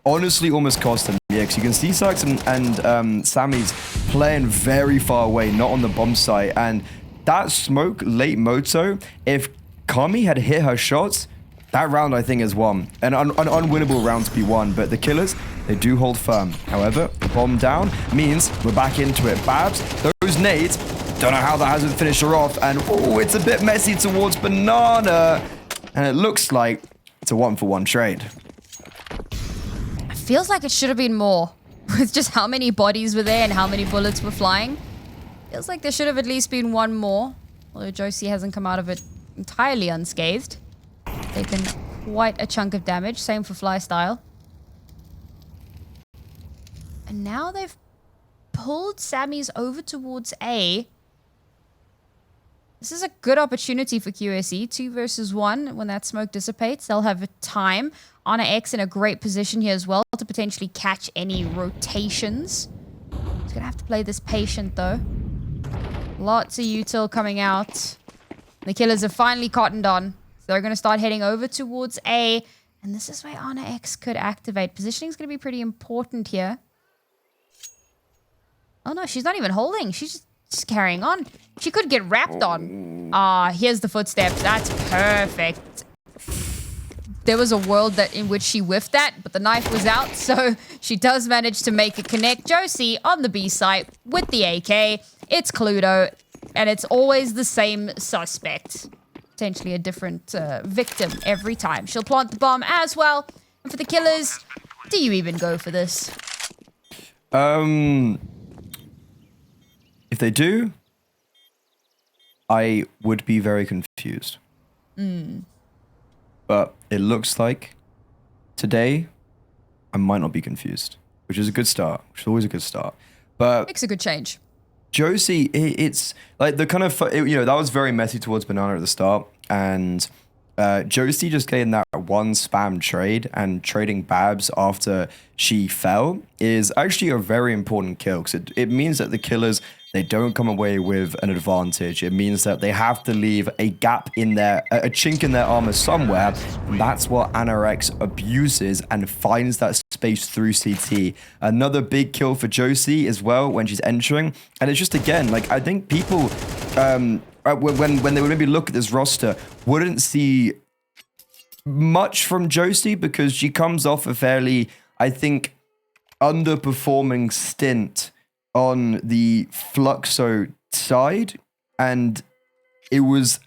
honestly almost cost them. Yeah, because you can see Selax and Sammy's playing very far away, not on the bomb site. And that smoke late moto, if Kami had hit her shots, that round, I think, is won. An unwinnable round to be won, but the killers, they do hold firm. However, the bomb down means we're back into it. Babs, those nades, don't know how that hasn't finished her off, and oh, it's a bit messy towards Banana, and it looks like it's a 1-for-1 trade. It feels like it should have been more, with just how many bodies were there and how many bullets were flying. Feels like there should have at least been one more, although Josie hasn't come out of it entirely unscathed. Taken quite a chunk of damage. Same for Flystyle. And now they've pulled Sammy's over towards A. This is a good opportunity for QSE. 2 versus 1. When that smoke dissipates, they'll have a time. annaEX in a great position here as well to potentially catch any rotations. He's going to have to play this patient though. Lots of util coming out. The killers have finally cottoned on. They're going to start heading over towards A. And this is where annaEX could activate. Positioning is going to be pretty important here. Oh no, she's not even holding. She's just carrying on. She could get wrapped on. Ah, here's the footsteps. That's perfect. There was a world in which she whiffed that, but the knife was out. So she does manage to make a connect. Josie on the B site with the AK. It's Cluedo. And it's always the same suspect. Potentially a different victim every time. She'll plant the bomb as well. And for the killers, do you even go for this? If they do, I would be very confused. But it looks like today I might not be confused, which is a good start. Which is always a good start. But Makes a good change. Josie, it's like the kind of, that was very messy towards Banana at the start. And Josie just getting that one spam trade and trading Babs after she fell is actually a very important kill. Because it means that the killers, they don't come away with an advantage. It means that they have to leave a gap in their, a chink in their armor somewhere. And that's what annaEX abuses and finds that space through CT. Another big kill for Josie as well when she's entering. And it's just, again, like, I think people, when they would maybe look at this roster, wouldn't see much from Josie because she comes off a fairly, I think, underperforming stint on the Fluxo side, and it was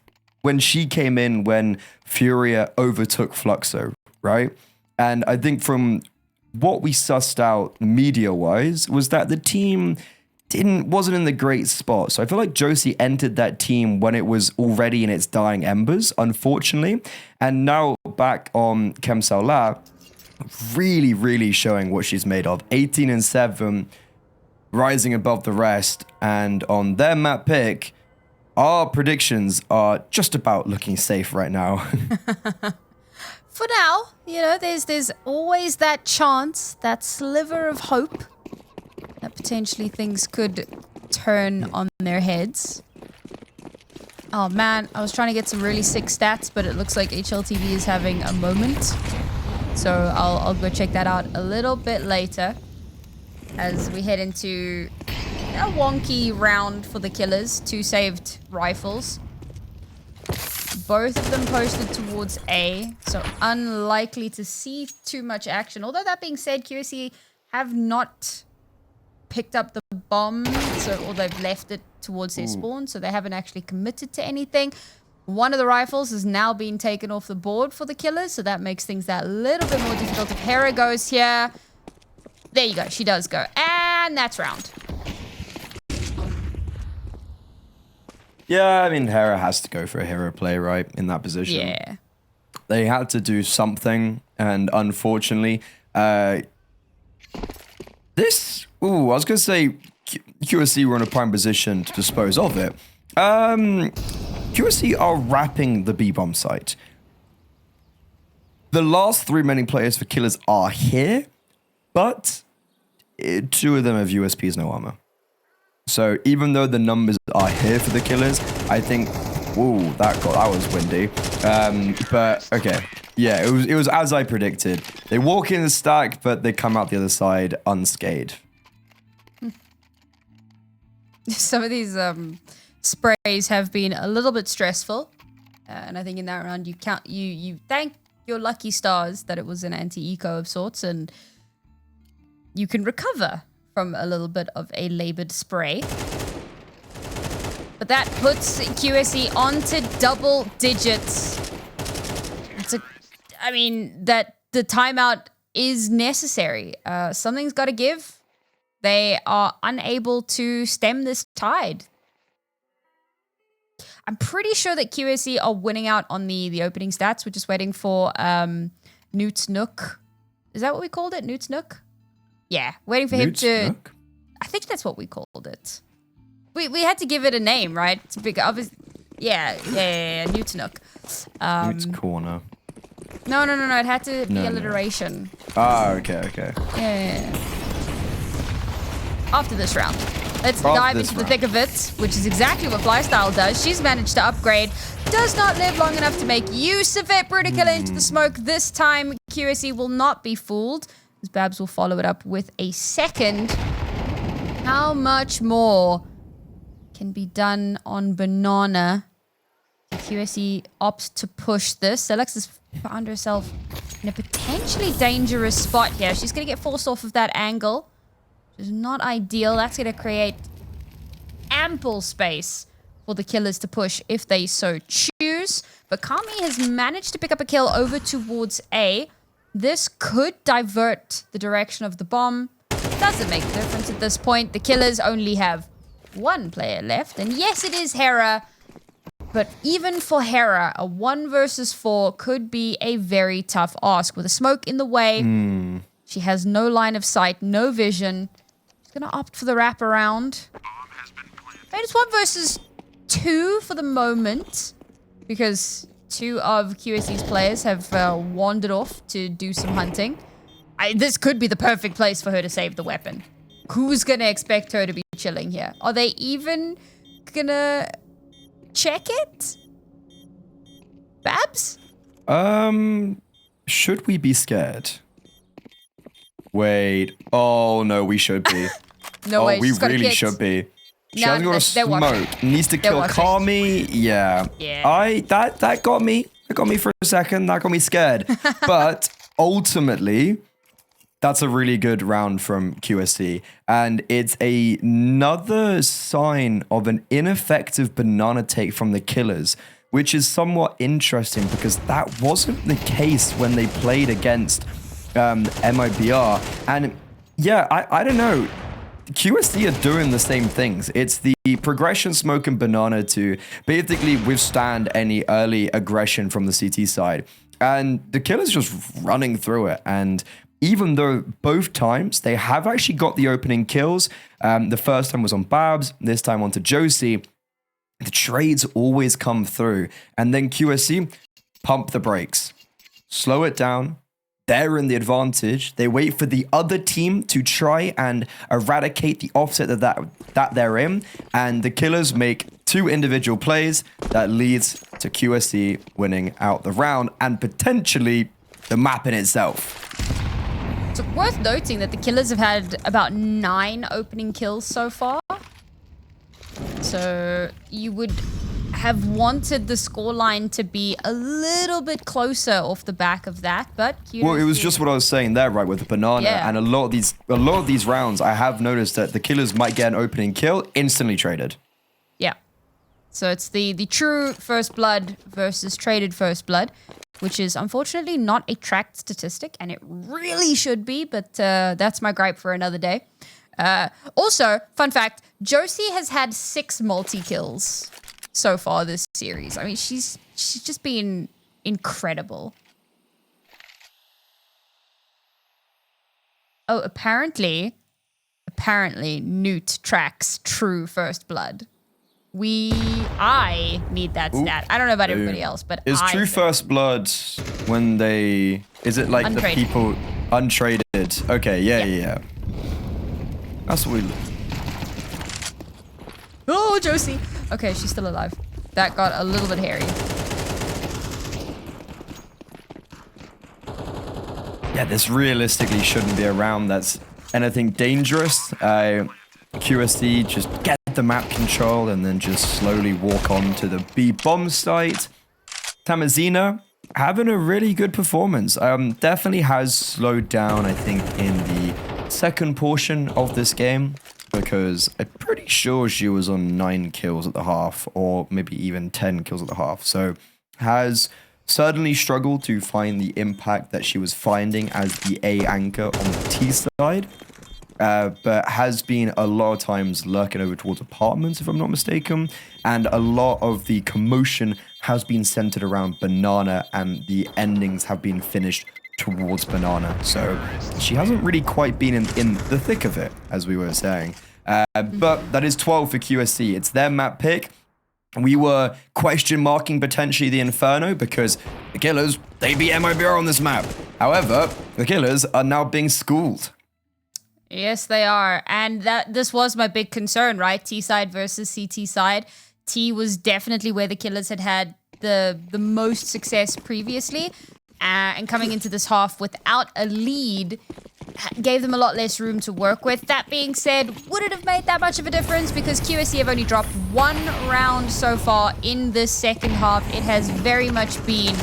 when she came in when Furia overtook Fluxo, right? And I think from what we sussed out media-wise was that the team wasn't in the great spot. So I feel like Josie entered that team when it was already in its dying embers, unfortunately. And now back on Quem Sao Elas, really, really showing what she's made of. 18-7. rising above the rest. And on their map pick, our predictions are just about looking safe right now. For now, you know, there's always that chance, that sliver of hope that potentially things could turn on their heads. Oh man, I was trying to get some really sick stats, but it looks like HLTV is having a moment. So I'll go check that out a little bit later as we head into a wonky round for the killers. 2 saved rifles. Both of them posted towards A, so unlikely to see too much action. Although that being said, QSE have not picked up the bomb, or they've left it towards their spawn, so they haven't actually committed to anything. One of the rifles has now been taken off the board for the killers, so that makes things that little bit more difficult. If Hera goes here, there you go, she does go, and that's round. Yeah, I mean, Hera has to go for a hero play, right, in that position. Yeah. They had to do something, and unfortunately, I was going to say QSC were in a prime position to dispose of it. QSC are wrapping the B-bomb site. The last 3 remaining players for killers are here, but 2 of them have USPs, no armor. So even though the numbers are here for the killers, I think, ooh, that was windy. But okay, yeah, it was as I predicted. They walk in the stack, but they come out the other side unscathed. Some of these sprays have been a little bit stressful, and I think in that round you thank your lucky stars that it was an anti-eco of sorts, and you can recover from a little bit of a labored spray. But that puts QSE onto double digits. That the timeout is necessary. Something's got to give. They are unable to stem this tide. I'm pretty sure that QSE are winning out on the opening stats. We're just waiting for Newt's Nook. Is that what we called it? Newt's Nook? Yeah, waiting for him to... Nook? I think that's what we called it. We had to give it a name, right? It's big, obvious. Yeah, Newt's Nook. Newt's Corner. No. It had to be alliteration. Ah, okay. Yeah. After this round, let's dive into the thick of it, which is exactly what Flystyle does. She's managed to upgrade. Does not live long enough to make use of it. Bruticilla into the smoke. This time, QSE will not be fooled, as Babs will follow it up with a second. How much more can be done on Banana? QSE opts to push this. Alex has found herself in a potentially dangerous spot here. She's going to get forced off of that angle, which is not ideal. That's going to create ample space for the killers to push if they so choose. But Kami has managed to pick up a kill over towards A. This could divert the direction of the bomb. Doesn't make a difference at this point. The killers only have 1 player left. And yes, it is Hera. But even for Hera, a 1 versus 4 could be a very tough ask. With a smoke in the way, she has no line of sight, no vision. She's going to opt for the wraparound. And it's 1 versus 2 for the moment, because 2 of QSE's players have wandered off to do some hunting. This could be the perfect place for her to save the weapon. Who's going to expect her to be chilling here? Are they even going to check it? Babs? Should we be scared? Wait. Oh, no, we should be. No way. We really should be. She hasn't got a smoke. Needs to kill Kami. Yeah. That got me. That got me for a second. That got me scared. But ultimately, that's a really good round from QSC. And it's another sign of an ineffective banana take from the killers, which is somewhat interesting because that wasn't the case when they played against MIBR. And yeah, I don't know. QSC are doing the same things. It's the progression, smoke, and banana to basically withstand any early aggression from the CT side. And the killer's just running through it. And even though both times they have actually got the opening kills. The first time was on Babs, this time onto Josie. The trades always come through. And then QSC pump the brakes, slow it down. They're in the advantage. They wait for the other team to try and eradicate the offset that they're in. And the Killers make 2 individual plays that leads to QSC winning out the round and potentially the map in itself. It's worth noting that the Killers have had about 9 opening kills so far. So you would have wanted the scoreline to be a little bit closer off the back of that, but well, it was just what I was saying there, right, with the banana. Yeah. And a lot of these rounds, I have noticed that the Killers might get an opening kill instantly traded. Yeah. So it's the true first blood versus traded first blood, which is unfortunately not a tracked statistic, and it really should be, but that's my gripe for another day. Also, fun fact, Josie has had 6 multi-kills so far this series. I mean, she's just been incredible. Oh, apparently Newt tracks true first blood. I need that stat. I don't know about everybody else, but is true first blood when they, is it like Untraded. the people untraded? Okay, yeah. That's what we. Oh, Josie. Okay, she's still alive. That got a little bit hairy. Yeah, this realistically shouldn't be a round that's anything dangerous. QSD just get the map control and then just slowly walk on to the B bomb site. Tamazina having a really good performance. Definitely has slowed down, I think, in the second portion of this game, because I'm pretty sure she was on 9 kills at the half, or maybe even 10 kills at the half. So has certainly struggled to find the impact that she was finding as the A anchor on the T side. But has been a lot of times lurking over towards apartments, if I'm not mistaken. And a lot of the commotion has been centered around Banana, and the endings have been finished towards Banana. So she hasn't really quite been in the thick of it, as we were saying. But that is 12 for QSC. It's their map pick. We were question marking potentially the Inferno, because the Killers, they beat MIBR on this map. However, the Killers are now being schooled. Yes, they are. And this was my big concern, right? T side versus CT side. T was definitely where the Killers had the most success previously. And coming into this half without a lead gave them a lot less room to work with. That being said, would it have made that much of a difference? Because QSC have only dropped 1 round so far in this second half. It has very much been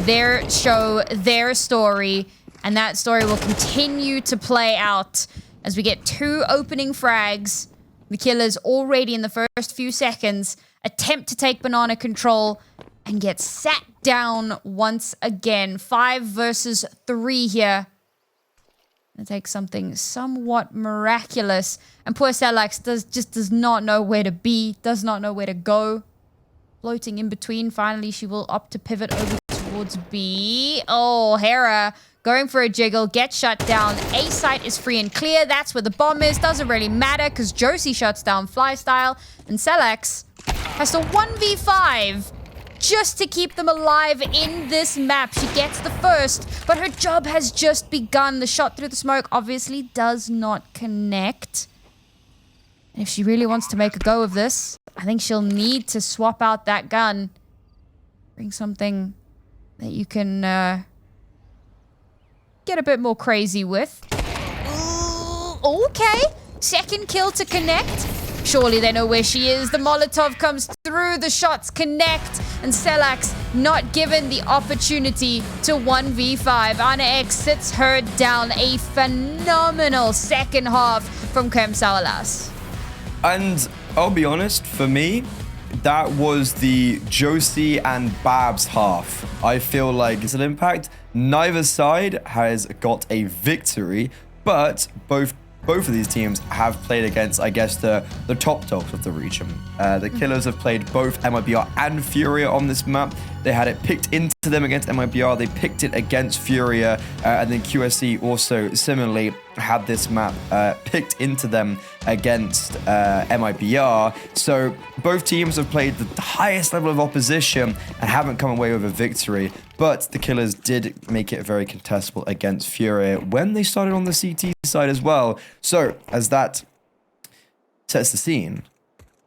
their show, their story. And that story will continue to play out as we get 2 opening frags. The Killers already in the first few seconds attempt to take banana control and get sat down once again. 5 versus 3 here. It takes something somewhat miraculous. And poor Salax does not know where to be, does not know where to go. Floating in between. Finally, she will opt to pivot over towards B. Oh, Hera going for a jiggle, gets shut down. A site is free and clear. That's where the bomb is. Doesn't really matter because Josie shuts down Flystyle. And Salax has to 1v5 just to keep them alive in this map. She gets the first, but her job has just begun. The shot through the smoke obviously does not connect. And if she really wants to make a go of this, I think she'll need to swap out that gun. Bring something that you can get a bit more crazy with. Ooh, okay. Second kill to connect. Surely they know where she is. The Molotov comes through. The shots connect. And Selax not given the opportunity to 1v5. annaEX sits her down. A phenomenal second half from Quem Sao Elas. And I'll be honest, for me, that was the Josie and Babs half. I feel like it's an Impact. Neither side has got a victory, but both both of these teams have played against, I guess, the top dogs of the region. The Killers have played both MIBR and Furia on this map. They had it picked into them against MIBR. They picked it against Furia. And then QSC also similarly had this map picked into them against MIBR. So both teams have played the highest level of opposition and haven't come away with a victory. But the Killers did make it very contestable against Furia when they started on the CT side as well. So as that sets the scene,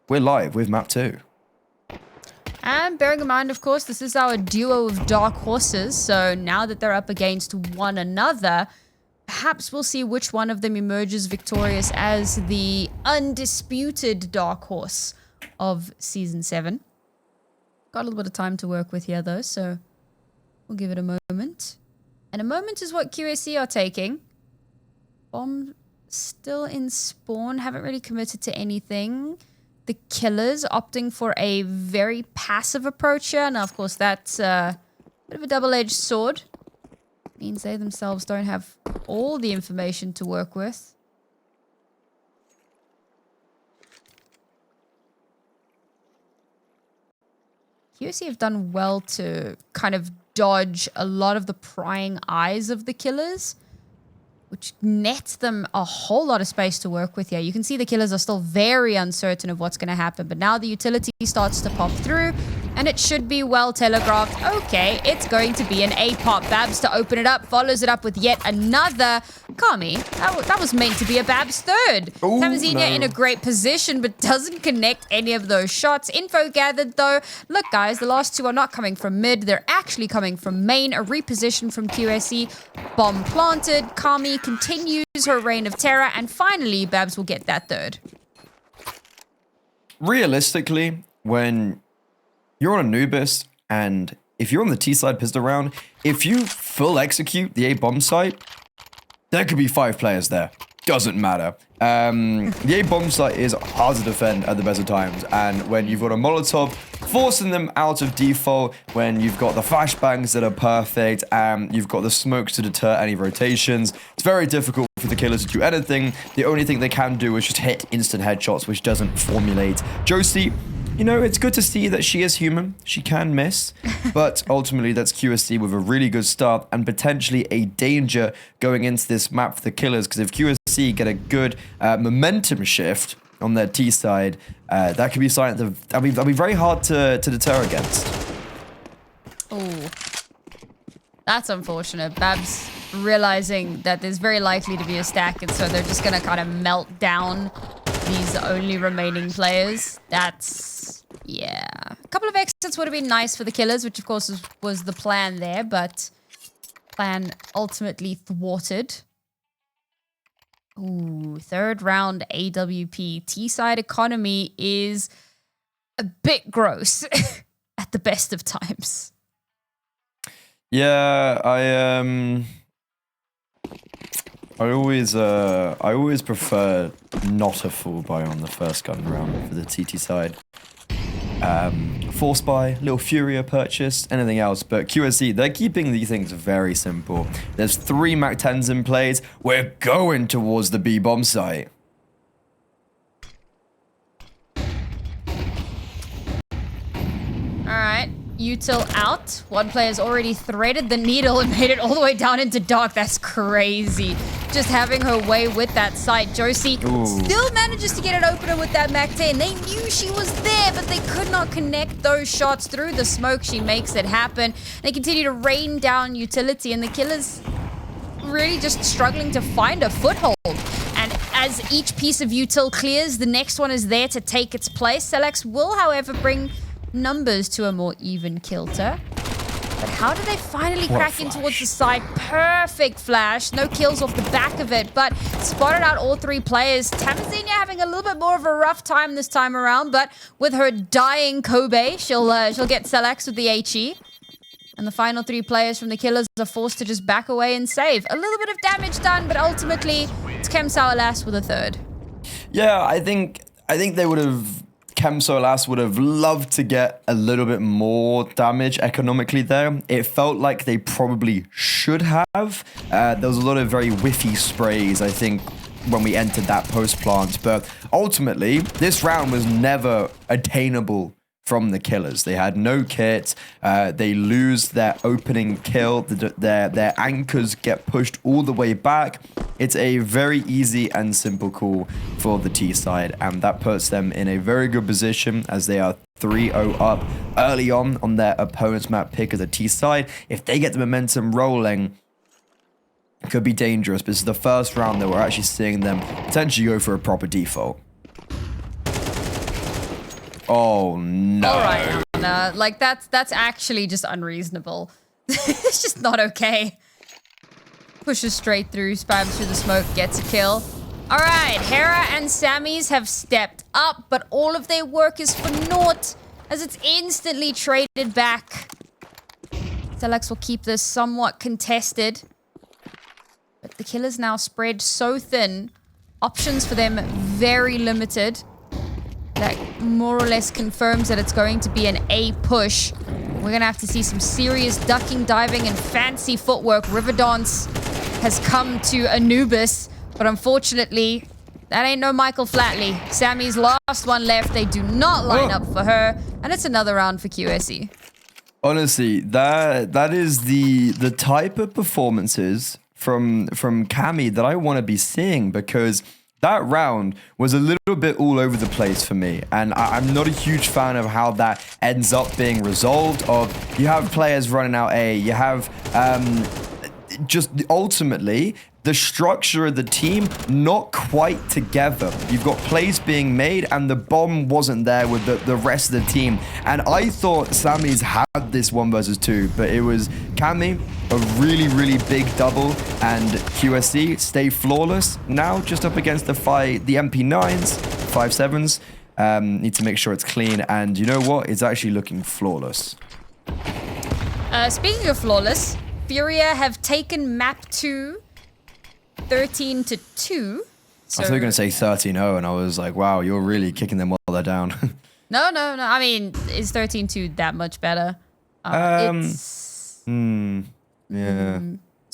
we're live with map 2. And bearing in mind, of course, this is our duo of dark horses. So now that they're up against one another, perhaps we'll see which one of them emerges victorious as the undisputed dark horse of Season 7. Got a little bit of time to work with here, though, so we'll give it a moment. And a moment is what QSC are taking. Bomb still in spawn, haven't really committed to anything. The Killers opting for a very passive approach here. Now, of course, that's a bit of a double-edged sword. Means they themselves don't have all the information to work with. QSC have done well to kind of dodge a lot of the prying eyes of the Killers, which nets them a whole lot of space to work with here. You can see the Killers are still very uncertain of what's going to happen, but now the utility starts to pop through, and it should be well telegraphed. Okay, it's going to be an A-pop. Babs to open it up, follows it up with yet another. Kami, that was meant to be a Babs third. Tamazina in a great position, but doesn't connect any of those shots. Info gathered, though. Look, guys, the last two are not coming from mid. They're actually coming from main. A reposition from QSC. Bomb planted. Kami continues her reign of terror, and finally, Babs will get that third. Realistically, when you're on Anubis, and if you're on the T side pistol round, if you full execute the A bomb site, there could be 5 players there. Doesn't matter. The A bomb site is hard to defend at the best of times, and when you've got a Molotov forcing them out of default, when you've got the flashbangs that are perfect, and you've got the smokes to deter any rotations, it's very difficult for the Killers to do anything. The only thing they can do is just hit instant headshots, which doesn't formulate. Josie, you know, it's good to see that she is human. She can miss, but ultimately that's QSC with a really good start and potentially a danger going into this map for the Killers, because if QSC get a good momentum shift on their T side, that could be something that'll be very hard to deter against. Oh, that's unfortunate. Babs realizing that there's very likely to be a stack, and so they're just going to kind of melt down these only remaining players. That's, yeah. A couple of exits would have been nice for the Killers, which of course was the plan there, but plan ultimately thwarted. Ooh, third round AWP. T-side economy is a bit gross at the best of times. Yeah, I always prefer not a full buy on the first gun round for the TT side. Force buy, little Furia purchase, anything else, but QSC, they're keeping these things very simple. There's 3 MAC-10s in plays. We're going towards the B bomb site. Alright, util out. One player's already threaded the needle and made it all the way down into dark. That's crazy. Just having her way with that sight. Josie still manages to get it opener with that MAC-10. They knew she was there, but they could not connect those shots through the smoke. She makes it happen. They continue to rain down utility, and the Killers really just struggling to find a foothold. And as each piece of util clears, the next one is there to take its place. Selex will, however, bring numbers to a more even kilter. But how do they finally crack in towards the side? Perfect flash. No kills off the back of it, but spotted out all 3 players. Tamazina having a little bit more of a rough time this time around, but with her dying Kobe, she'll get Selex with the HE. And the final 3 players from the Killers are forced to just back away and save. A little bit of damage done, but ultimately it's Quem Sao Elas with a third. Yeah, I think they would have... Quem Sao Elas would have loved to get a little bit more damage economically there. It felt like they probably should have. There was a lot of very whiffy sprays, I think, when we entered that post plant. But ultimately, this round was never attainable from the killers. They had no kit. They lose their opening kill. Their anchors get pushed all the way back. It's a very easy and simple call for the T side, and that puts them in a very good position as they are 3-0 up early on their opponent's map pick of the T side. If they get the momentum rolling, it could be dangerous. But this is the first round that we're actually seeing them potentially go for a proper default. Oh no! All right, Anna. Like that's actually just unreasonable. It's just not okay. Pushes straight through, spams through the smoke, gets a kill. All right, Hera and Sammy's have stepped up, but all of their work is for naught as it's instantly traded back. Telex will keep this somewhat contested, but the killers now spread so thin. Options for them very limited. That more or less confirms that it's going to be an A push. We're going to have to see some serious ducking, diving, and fancy footwork. River Dance has come to Anubis, but unfortunately, that ain't no Michael Flatley. Sammy's last one left. They do not line up for her, and it's another round for QSE. Honestly, that is the type of performances from Cammy that I want to be seeing, because that round was a little bit all over the place for me, and I'm not a huge fan of how that ends up being resolved. Of you have players running out A, you have just ultimately the structure of the team not quite together. You've got plays being made and the bomb wasn't there with the rest of the team. And I thought Sammy's had this 1 versus 2, but it was Cammy, a really, really big double, and QSE stay flawless. Now just up against the MP9s, 5.7s. Need to make sure it's clean, and you know what? It's actually looking flawless. Speaking of flawless, Furia have taken map 2 13-2. So I thought you were going to say 13-0, and I was like, wow, you're really kicking them while they're down. No. I mean, is 13-2 that much better? It's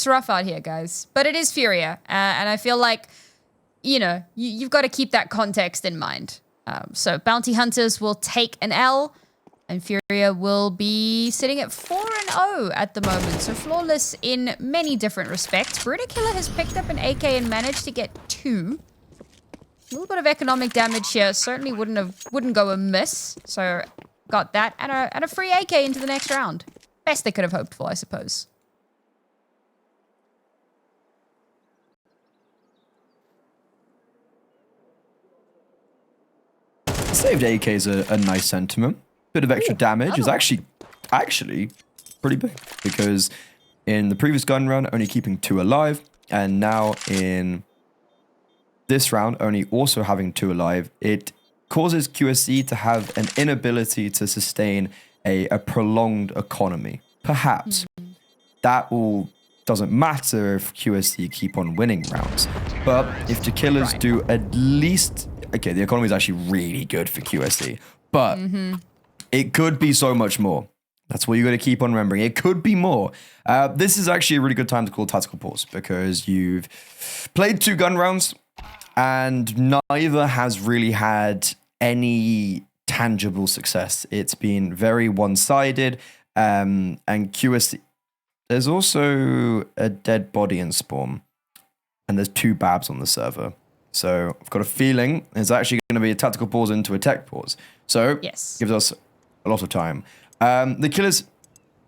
rough out here, guys. But it is Furia. And I feel like, you know, you've got to keep that context in mind. So Bounty Hunters will take an L, and Furia will be sitting at 4-0 at the moment. So flawless in many different respects. Brudakiller has picked up an AK and managed to get 2. A little bit of economic damage here. Certainly wouldn't go amiss. So got that and a free AK into the next round. Best they could have hoped for, I suppose. Saved AK is a nice sentiment. Bit of extra damage is actually pretty big, because in the previous gun round only keeping 2 alive, and now in this round only also having 2 alive, it causes QSE to have an inability to sustain a prolonged economy. Perhaps that all doesn't matter if QSE keep on winning rounds, but if the killers do at least, okay, the economy is actually really good for QSE, but it could be so much more. That's what you got to keep on remembering. It could be more. This is actually a really good time to call tactical pause, because you've played 2 gun rounds and neither has really had any tangible success. It's been very one-sided, and QSE... There's also a dead body in spawn, and there's 2 babs on the server. So I've got a feeling it's actually going to be a tactical pause into a tech pause. So Yes. gives us a lot of time. The killers,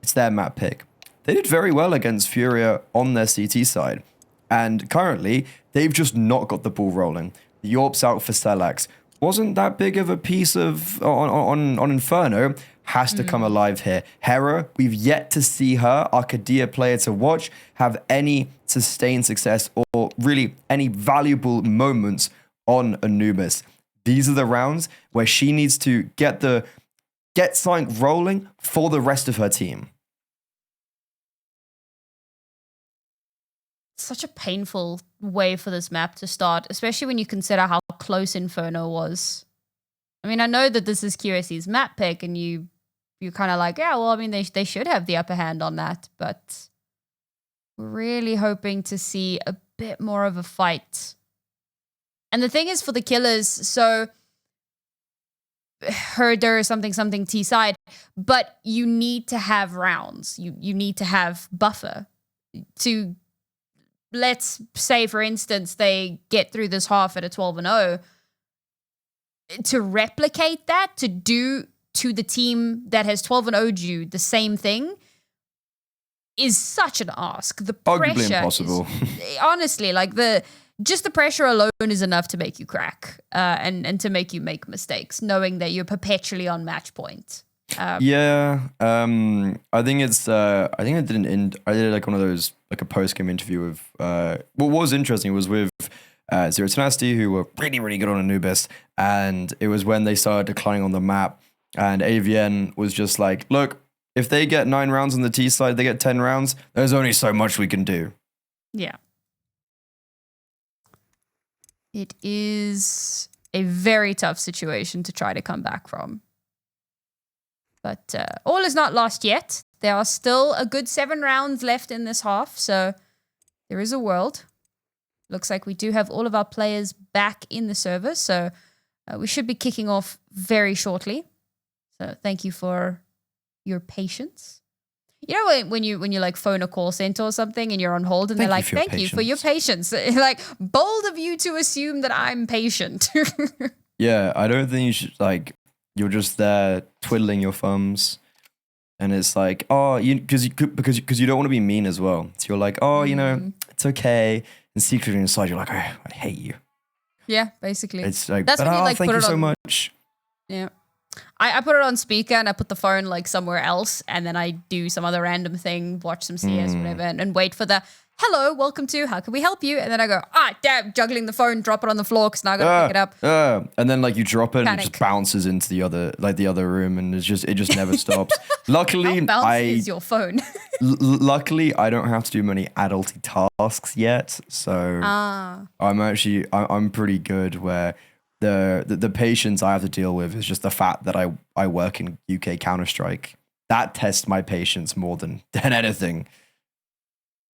it's their map pick. They did very well against Furia on their CT side. And currently, they've just not got the ball rolling. The Yorps out for Stellax wasn't that big of a piece of on Inferno. Has to come alive here. Hera, we've yet to see her, Arcadia player to watch, have any sustained success or really any valuable moments on Anubis. These are the rounds where she needs to get something rolling for the rest of her team. Such a painful way for this map to start, especially when you consider how close Inferno was. I mean, I know that this is QSE's map pick, and you're kind of like, yeah, well, I mean, they should have the upper hand on that, but we're really hoping to see a bit more of a fight And the thing is for the killers, so herder something T side, but you need to have rounds. You need to have buffer to, let's say for instance, they get through this half at a 12-0. To replicate that, to do to the team that has 12-0'd you the same thing is such an ask. The Arguably pressure impossible. Honestly, like the pressure alone is enough to make you crack and to make you make mistakes, knowing that you're perpetually on match point. I think it's I did like one of those, like a post-game interview with what was interesting was with Zero Tenacity, who were really, really good on Anubis, and it was when they started declining on the map, and AVN was just like, look, if they get 9 rounds on the T side, they get 10 rounds, there's only so much we can do. Yeah. It is a very tough situation to try to come back from. But all is not lost yet. There are still a good 7 rounds left in this half, so there is a world. Looks like we do have all of our players back in the server, so we should be kicking off very shortly. So thank you for your patience. You know when you like phone a call center or something and you're on hold and they're like, thank you for your patience. Like, bold of you to assume that I'm patient. Yeah, I don't think you should, like, you're just there twiddling your thumbs, and it's like, oh, because you don't want to be mean as well. So you're like, oh, you know, it's okay. And secretly inside, you're like, oh, I hate you. Yeah, basically. It's like, that's but when you like thank put you it so on, much. Yeah. I put it on speaker and I put the phone like somewhere else, and then I do some other random thing, watch some CS, whatever, and wait for the hello, welcome to, how can we help you? And then I go, damn, juggling the phone, drop it on the floor because now I gotta pick it up. And then like you drop it and it Panic. just bounces into the other room, and it just never stops. Luckily, How bouncy is your phone? Luckily, I don't have to do many adulty tasks yet, so I'm pretty good. Where the patience I have to deal with is just the fact that I work in UK Counter-Strike. That tests my patience more than anything.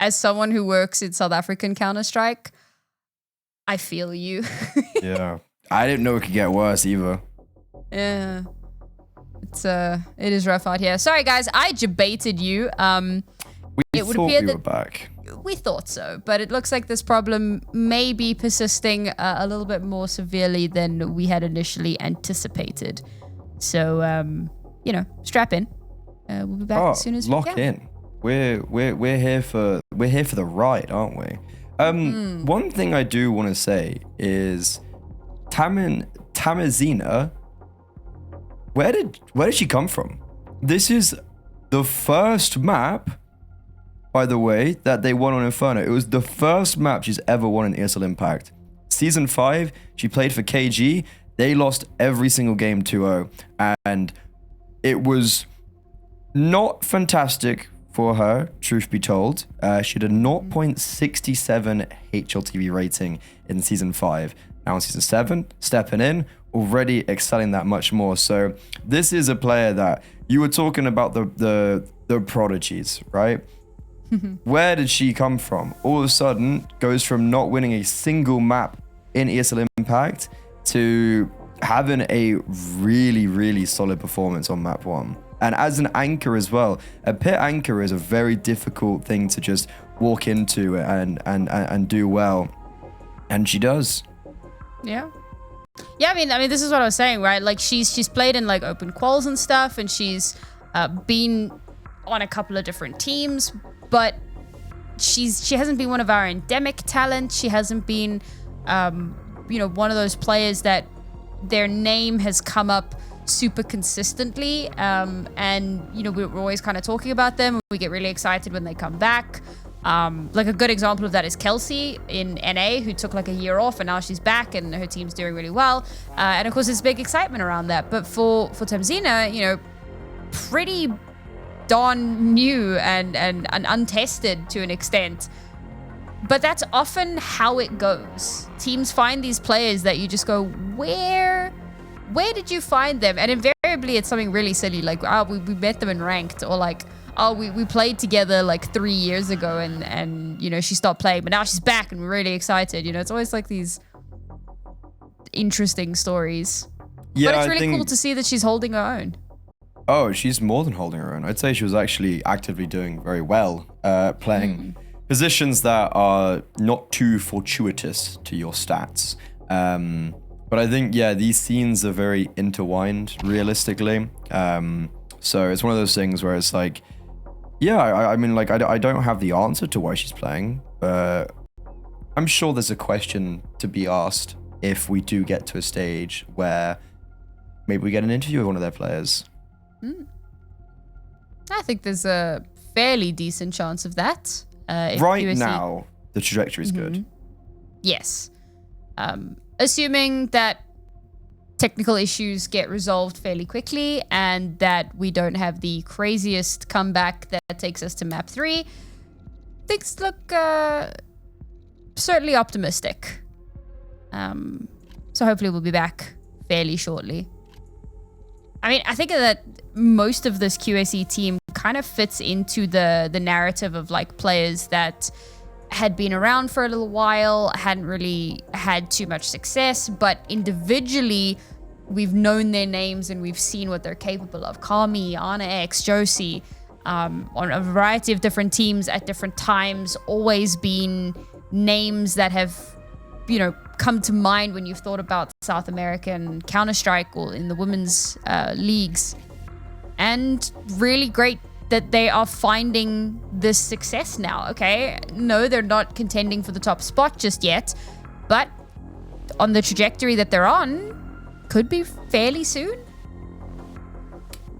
As someone who works in South African Counter-Strike, I feel you. Yeah, I didn't know it could get worse either. Yeah, it is rough out here. Sorry guys, I debated you. We thought we were back. We thought so, but it looks like this problem may be persisting a little bit more severely than we had initially anticipated. So, strap in. We'll be back as soon as we can. Lock in. We're here for the ride, aren't we? One thing I do want to say is Tamazina. Where did she come from? This is the first map, by the way, that they won on Inferno. It was the first map she's ever won in ESL Impact. Season 5, she played for KG. They lost every single game 2-0. And it was not fantastic for her, truth be told. She had a 0.67 HLTV rating in Season 5. Now in Season 7, stepping in, already excelling that much more. So this is a player that you were talking about the prodigies, right? Where did she come from? All of a sudden, goes from not winning a single map in ESL Impact to having a really, really solid performance on map 1. And as an anchor as well, a pit anchor is a very difficult thing to just walk into and do well. And she does. Yeah. Yeah, I mean, this is what I was saying, right? Like she's played in like open quals and stuff, and she's been on a couple of different teams, but she hasn't been one of our endemic talent. She hasn't been, one of those players that their name has come up super consistently. And we're always kind of talking about them. We get really excited when they come back. Like a good example of that is Kelsey in NA, who took like a year off and now she's back and her team's doing really well. And of course there's big excitement around that. But for Tamzina, pretty darn new and untested to an extent. But that's often how it goes. Teams find these players that you just go, where did you find them? And invariably it's something really silly, like, we met them in ranked, or like, we played together like 3 years ago and she stopped playing, but now she's back and we're really excited. It's always like these interesting stories. Yeah, But it's I really think, cool to see that she's holding her own. Oh, she's more than holding her own. I'd say she was actually actively doing very well, playing positions that are not too fortuitous to your stats. But I think, yeah, these scenes are very intertwined, realistically. So it's one of those things where it's like, yeah, I mean, like, I don't have the answer to why she's playing, but I'm sure there's a question to be asked if we do get to a stage where maybe we get an interview with one of their players. I think there's a fairly decent chance of that. If Right QSE now, the trajectory is good. Yes. Assuming that technical issues get resolved fairly quickly and that we don't have the craziest comeback that takes us to map 3, things look certainly optimistic. So hopefully we'll be back fairly shortly. I mean, I think that most of this QSE team kind of fits into the narrative of like players that had been around for a little while, hadn't really had too much success, but individually we've known their names and we've seen what they're capable of. Kami, annaEX, Josie, on a variety of different teams at different times, always been names that have, you know, come to mind when you've thought about South American Counter-Strike or in the women's leagues. And really great that they are finding this success now, okay? No, they're not contending for the top spot just yet, but on the trajectory that they're on, could be fairly soon.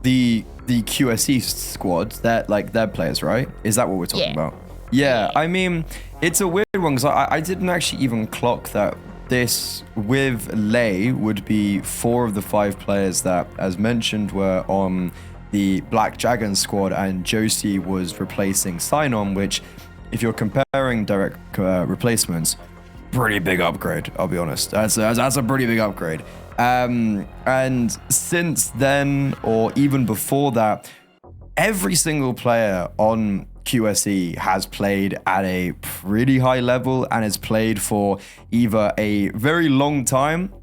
The QSE squad, they're players, right? Is that what we're talking about? Yeah, I mean, it's a weird one because I didn't actually even clock that this with Lei would be 4 of the 5 players that, as mentioned, were on the Black Dragon squad, and Josie was replacing Sign-On, which, if you're comparing direct replacements, pretty big upgrade, I'll be honest. That's a pretty big upgrade. And since then, or even before that, every single player on QSE has played at a pretty high level and has played for either a very long time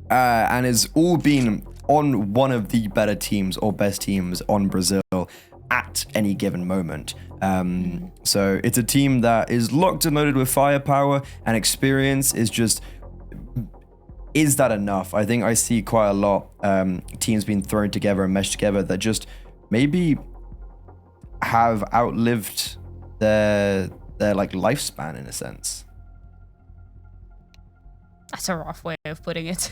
and has all been on one of the better teams or best teams on Brazil at any given moment. So it's a team that is locked and loaded with firepower, and experience is that enough? I think I see quite a lot teams being thrown together and meshed together that just maybe have outlived their like lifespan in a sense. That's a rough way of putting it.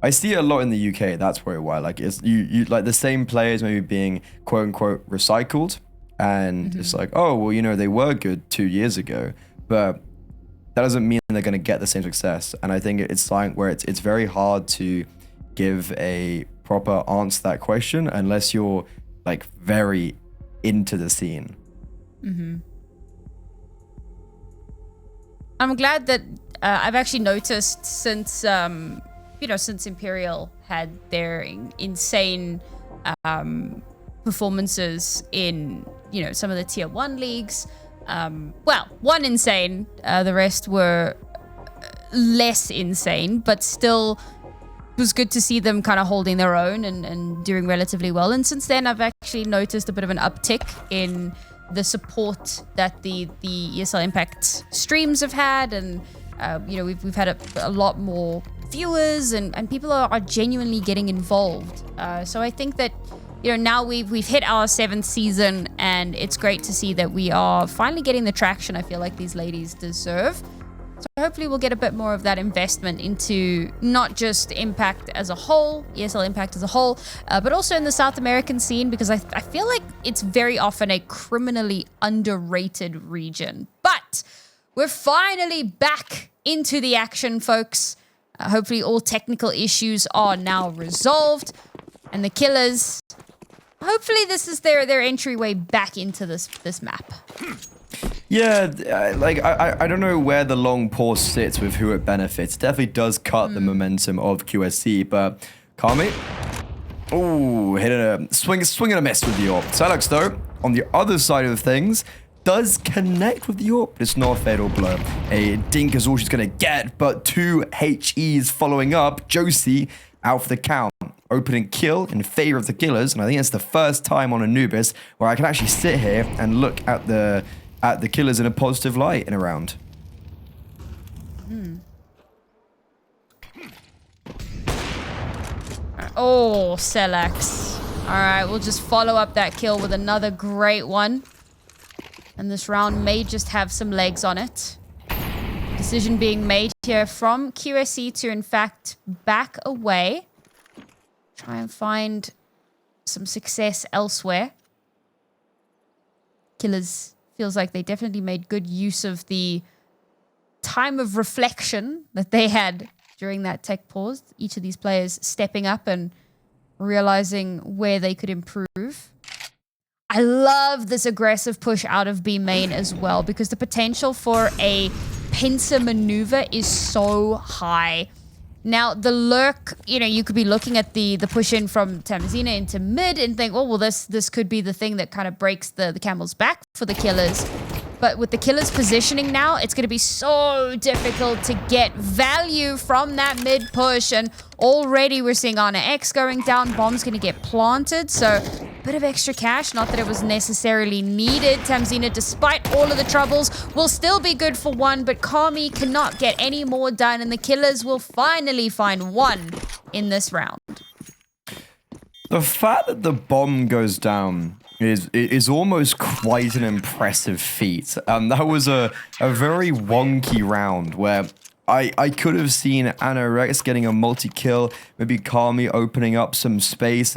I see it a lot in the UK. That's probably why. Like, it's you like the same players maybe being quote unquote recycled, and it's like, oh well, you know, they were good 2 years ago, but that doesn't mean they're going to get the same success. And I think it's something where it's very hard to give a proper answer to that question unless you're like very into the scene. I'm glad that I've actually noticed since since Imperial had their insane performances in some of the tier 1 leagues. Well, one insane, the rest were less insane, but still it was good to see them kind of holding their own and doing relatively well. And since then, I've actually noticed a bit of an uptick in the support that the ESL Impact streams have had, and we've had a lot more viewers, and people are genuinely getting involved. So I think that now we've hit our 7th season, and it's great to see that we are finally getting the traction I feel like these ladies deserve. So hopefully we'll get a bit more of that investment into not just Impact as a whole, ESL Impact as a whole, but also in the South American scene, because I feel like it's very often a criminally underrated region. But we're finally back into the action, folks. Hopefully all technical issues are now resolved, and the Killaz, hopefully this is their entryway back into this map. Yeah, I don't know where the long pause sits with who it benefits. It definitely does cut the momentum of QSC, but Kami, hit a swing and a miss with the AWP. Silex, though, on the other side of things, does connect with the AWP, but it's not a fatal blow. A dink is all she's going to get, but 2 HEs following up. Josie out for the count. Opening kill in favor of the killers, and I think it's the first time on Anubis where I can actually sit here and look at the killers in a positive light in a round. Oh, Selex. All right, we'll just follow up that kill with another great one. And this round may just have some legs on it. Decision being made here from QSE to, in fact, back away. Try and find some success elsewhere. Killers feels like they definitely made good use of the time of reflection that they had during that tech pause. Each of these players stepping up and realizing where they could improve. I love this aggressive push out of B main as well, because the potential for a pincer maneuver is so high. Now, the lurk, you could be looking at the push in from Tamzina into mid and think, oh, well, this could be the thing that kind of breaks the camel's back for the killers. But with the killers positioning now, it's going to be so difficult to get value from that mid push. And already we're seeing annaEX going down. Bomb's going to get planted. So a bit of extra cash. Not that it was necessarily needed. Tamzina, despite all of the troubles, will still be good for one. But Kami cannot get any more done. And the killers will finally find one in this round. The fact that the bomb goes down is almost quite an impressive feat. That was a very wonky round where I could have seen annaEX getting a multi-kill, maybe Kami opening up some space.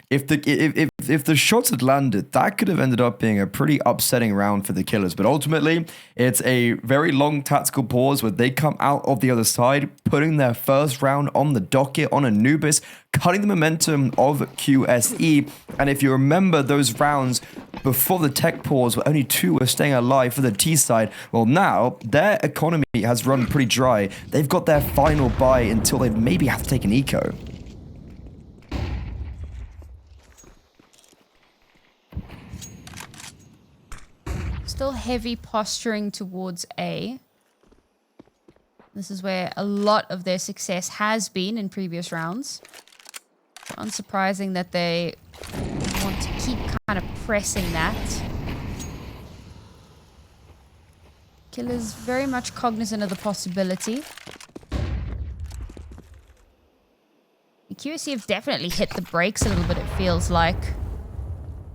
If the shots had landed, that could have ended up being a pretty upsetting round for the killers. But ultimately, it's a very long tactical pause where they come out of the other side, putting their first round on the docket on Anubis, cutting the momentum of QSE. And if you remember those rounds before the tech pause where only 2 were staying alive for the T side, well, now their economy has run pretty dry. They've got their final buy until they maybe have to take an eco. Still heavy posturing towards A. This is where a lot of their success has been in previous rounds. Unsurprising that they want to keep kind of pressing that. Killer's very much cognizant of the possibility. The QSC have definitely hit the brakes a little bit, it feels like.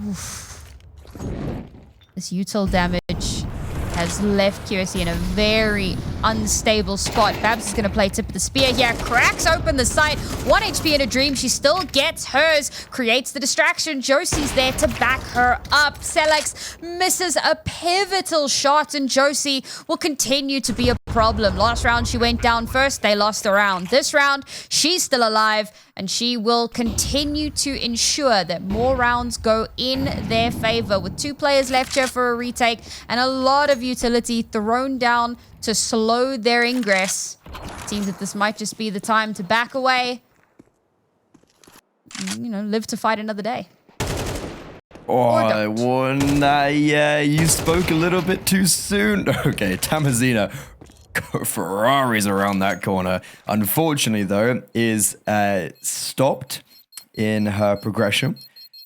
Oof. This util damage has left QSC in a very unstable spot. Babs is going to play tip of the spear here. Cracks open the site. 1 HP in a dream. She still gets hers. Creates the distraction. Josie's there to back her up. Selex misses a pivotal shot, and Josie will continue to be a problem. Last round, she went down first. They lost the round. This round, she's still alive, and she will continue to ensure that more rounds go in their favor. With 2 players left here for a retake and a lot of utility thrown down to slow their ingress. Seems that this might just be the time to back away. Live to fight another day. Oh, yeah, you spoke a little bit too soon. Okay, Tamazina Ferraris around that corner. Unfortunately, though, is stopped in her progression.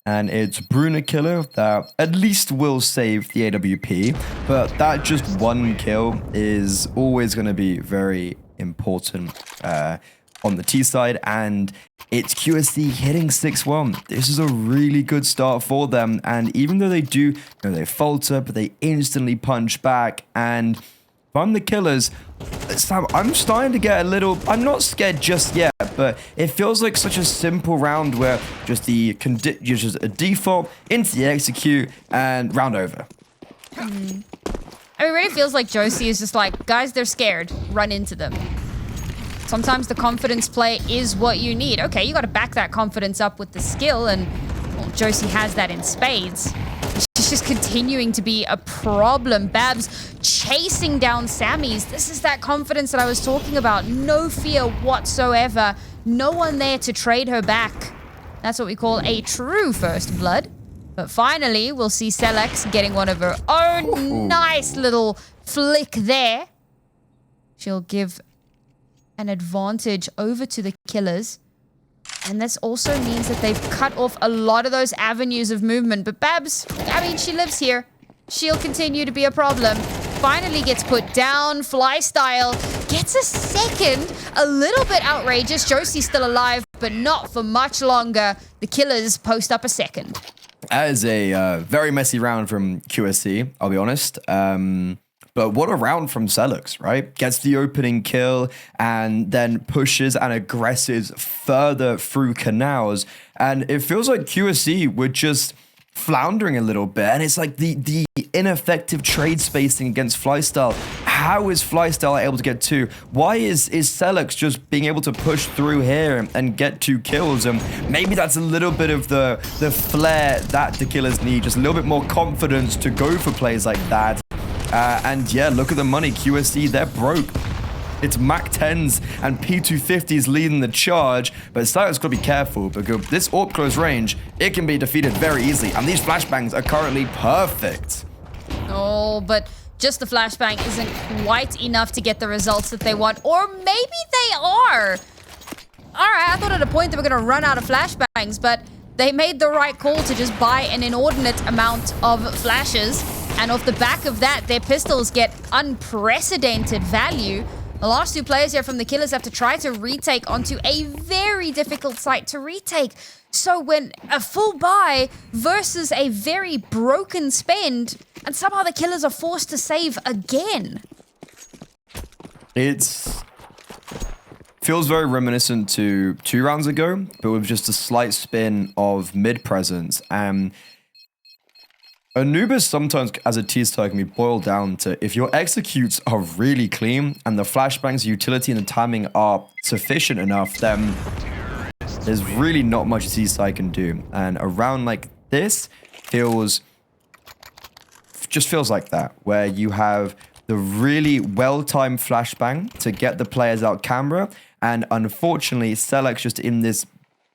And it's Bruna Killer that at least will save the AWP. But that just 1 kill is always going to be very important on the T side. And it's QSC hitting 6-1. This is a really good start for them. And even though they do, they falter, but they instantly punch back. And if I'm the killers, Sam, I'm starting to get a little... I'm not scared just yet, but it feels like such a simple round where just just a default into the execute and round over. I mean, it really feels like Josie is just like, guys, they're scared. Run into them. Sometimes the confidence play is what you need. Okay, you got to back that confidence up with the skill, and well, Josie has that in spades. She's just continuing to be a problem. Babs chasing down Sammy's. This is that confidence that I was talking about. No fear whatsoever. No one there to trade her back. That's what we call a true first blood. But finally, we'll see Selex getting one of her own. Nice little flick there. She'll give an advantage over to the killers. And this also means that they've cut off a lot of those avenues of movement. But Babs, I mean, she lives here. She'll continue to be a problem. Finally gets put down. Fly style gets a second. A little bit outrageous. Josie's still alive, but not for much longer. The killers post up a second. That is a very messy round from QSC, I'll be honest. But what a round from Selex, right? Gets the opening kill and then pushes and aggresses further through canals. And it feels like QSC were just floundering a little bit. And it's like the ineffective trade spacing against Flystyle. How is Flystyle able to get two? Why is Selex just being able to push through here and get 2 kills? And maybe that's a little bit of the flair that the killers need. Just a little bit more confidence to go for plays like that. And yeah, look at the money. QSC, they're broke. It's Mac 10s and P250s leading the charge, but Selex got to be careful because this AWP close range, it can be defeated very easily, and these flashbangs are currently perfect. Oh, but just the flashbang isn't quite enough to get the results that they want, or maybe they are. All right, I thought at a point they were going to run out of flashbangs, but they made the right call to just buy an inordinate amount of flashes. And off the back of that, their pistols get unprecedented value. The last 2 players here from the killers have to try to retake onto a very difficult site to retake. So when a full buy versus a very broken spend, and somehow the killers are forced to save again. It's feels very reminiscent to 2 rounds ago, but with just a slight spin of mid presence. Anubis sometimes as a teaser can be boiled down to if your executes are really clean and the flashbang's utility and the timing are sufficient enough, then there's really not much teaser can do. And a round like this just feels like that, where you have the really well-timed flashbang to get the players out camera, and unfortunately Selex just in this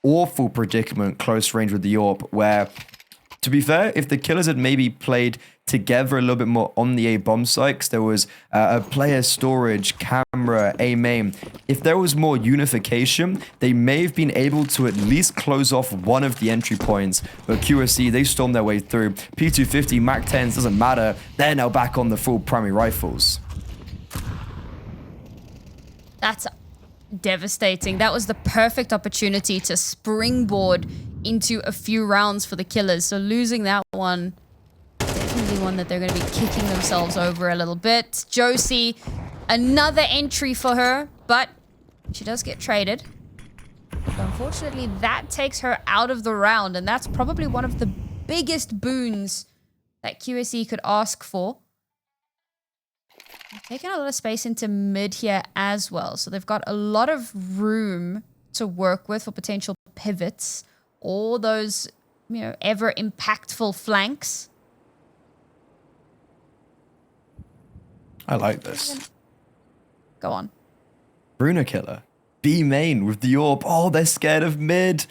awful predicament close range with the AWP, where to be fair, if the killers had maybe played together a little bit more on the A bomb site, 'cause there was a player storage, camera, A main. If there was more unification, they may have been able to at least close off one of the entry points. But QSC, they stormed their way through. P250, Mac 10s, doesn't matter. They're now back on the full primary rifles. That's devastating. That was the perfect opportunity to springboard into a few rounds for the killers. So losing that one, definitely one that they're going to be kicking themselves over a little bit. Josie, another entry for her, but she does get traded. So unfortunately, that takes her out of the round, and that's probably one of the biggest boons that QSE could ask for. Taking a lot of space into mid here as well. So they've got a lot of room to work with for potential pivots. All those, ever impactful flanks. I like this. Go on. Bruno killer. B main with the AWP. Oh, they're scared of mid.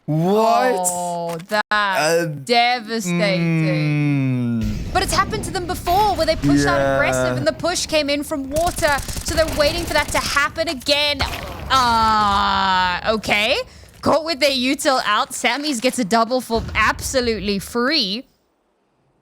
What? Oh, that's devastating. But it's happened to them before where they pushed out aggressive and the push came in from water. So they're waiting for that to happen again. Okay. Caught with their util out. Sammy's gets a double for absolutely free.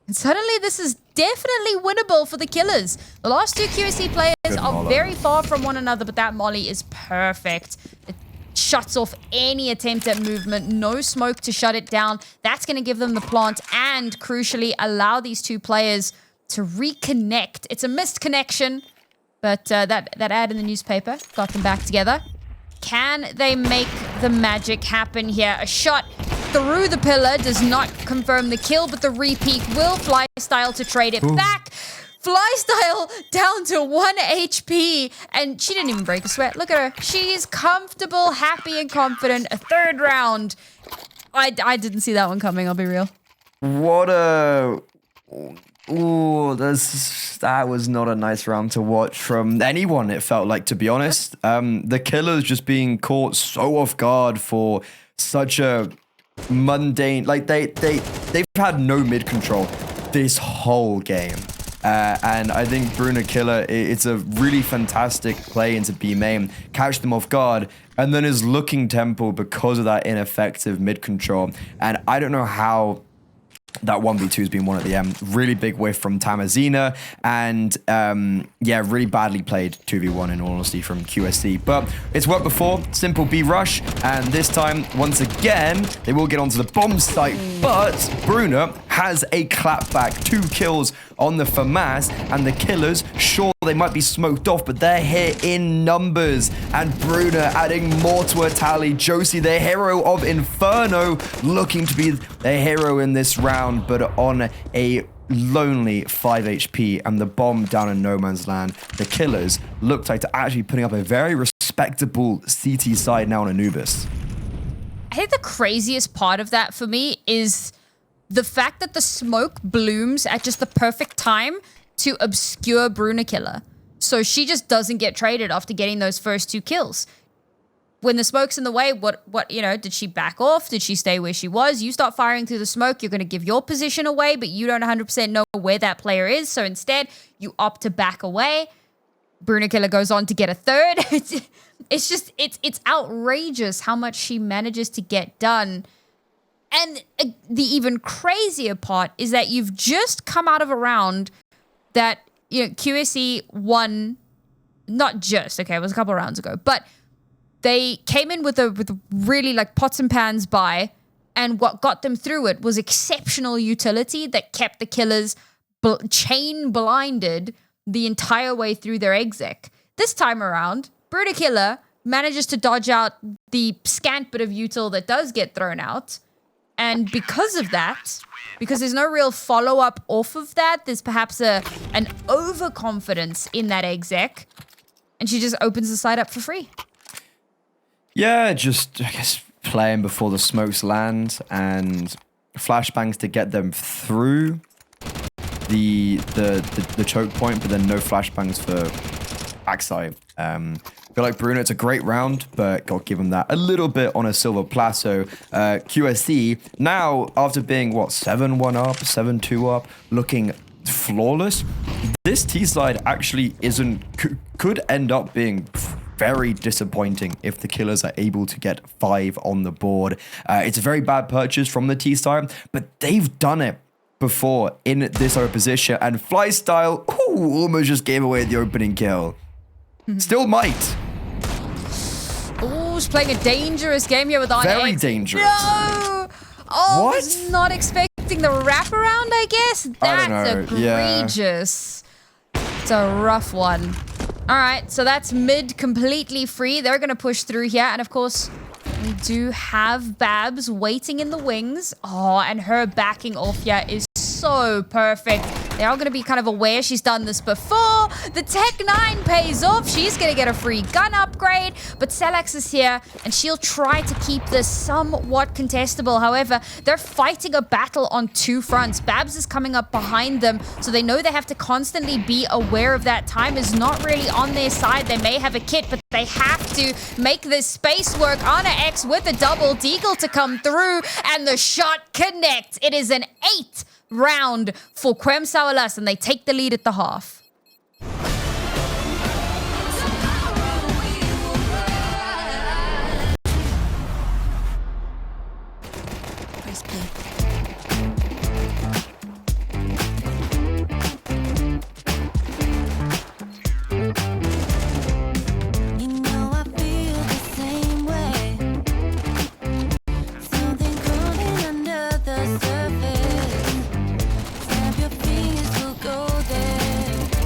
And suddenly this is definitely winnable for the killers. The last 2 QSC players are very far from one another, but that molly is perfect. It shuts off any attempt at movement. No smoke to shut it down. That's going to give them the plant and, crucially, allow these 2 players to reconnect. It's a missed connection, but that ad in the newspaper got them back together. Can they make the magic happen here? A shot through the pillar does not confirm the kill, but the repeat will Flystyle to trade it back. Flystyle down to 1 HP, and she didn't even break a sweat. Look at her. She's comfortable, happy, and confident. A 3rd round. I didn't see that one coming, I'll be real. What a... Ooh, that was not a nice round to watch from anyone, it felt like, to be honest. The killers just being caught so off guard for such a mundane. Like they've had no mid control this whole game. And I think Bruna Killer, it's a really fantastic play into B main, catch them off guard, and then is looking Temple because of that ineffective mid control. And I don't know how that 1v2 has been won at the end. Really big whiff from Tamazina, and yeah, really badly played 2v1 in all honesty from QSC. But it's worked before, simple B rush, and this time, once again, they will get onto the bomb site, but Bruna has a clapback, 2 kills on the FAMAS, and the killers, sure, they might be smoked off, but they're here in numbers, and Bruna adding more to her tally. Josie, the hero of Inferno, looking to be the hero in this round, but on a lonely 5 HP, and the bomb down in no man's land. The killers looked like to actually putting up a very respectable CT side now on Anubis. I think the craziest part of that for me is the fact that the smoke blooms at just the perfect time to obscure Bruna Killer. So she just doesn't get traded after getting those first 2 kills. When the smoke's in the way, what you know, did she back off? Did she stay where she was? You start firing through the smoke, you're going to give your position away, but you don't 100% know where that player is. So instead, you opt to back away. Bruna Killer goes on to get a 3rd. It's outrageous how much she manages to get done. And the even crazier part is that you've just come out of a round that, you know, QSC won, not just, okay, it was a couple of rounds ago, but they came in with a really like pots and pans buy, and what got them through it was exceptional utility that kept the killers chain blinded the entire way through their exec. This time around, Bruna Killer manages to dodge out the scant bit of util that does get thrown out. And because of that, because there's no real follow-up off of that, there's perhaps an overconfidence in that exec, and she just opens the site up for free. Yeah, just, I guess, playing before the smokes land and flashbangs to get them through the choke point, but then no flashbangs for backside. I feel like Bruna, it's a great round, but got given that a little bit on a silver plateau. QSC, now, after being, what, 7-1 up, 7-2 up, looking flawless, this T-side actually could end up being very disappointing if the killers are able to get 5 on the board. It's a very bad purchase from the T-side, but they've done it before in this other position, and Flystyle almost just gave away the opening kill. Still might. Oh, she's playing a dangerous game here with annaEX. Very dangerous. No! Oh, What? was not expecting the wraparound, I guess. I don't That's know. Yeah. egregious. It's a rough one. All right, so that's mid completely free. They're going to push through here. And of course, we do have Babs waiting in the wings. Oh, and her backing off here is so perfect. They are going to be kind of aware she's done this before. The Tech 9 pays off. She's going to get a free gun upgrade. But Selex is here, and she'll try to keep this somewhat contestable. However, they're fighting a battle on 2 fronts. Babs is coming up behind them, so they know they have to constantly be aware of that. Time is not really on their side. They may have a kit, but they have to make this space work. annaEX with a double deagle to come through, and the shot connects. It is an 8 round for Quem Sao Elas, and they take the lead at the half. Press play. You know I feel the same way. Something crawling under the surface. Snap your fingers, we'll go there.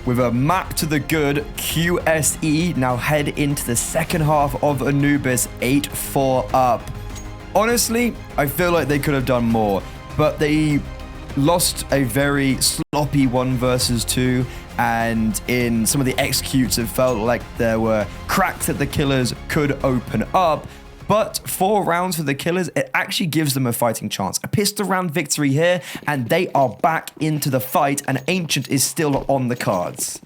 With a map to the good, QSE now head into the second half of Anubis 8-4 up. Honestly, I feel like they could have done more, but they lost a very sloppy 1 versus 2, and in some of the executes, it felt like there were cracks that the killers could open up. But 4 rounds for the killers, it actually gives them a fighting chance. A pistol round victory here, and they are back into the fight, and Ancient is still on the cards.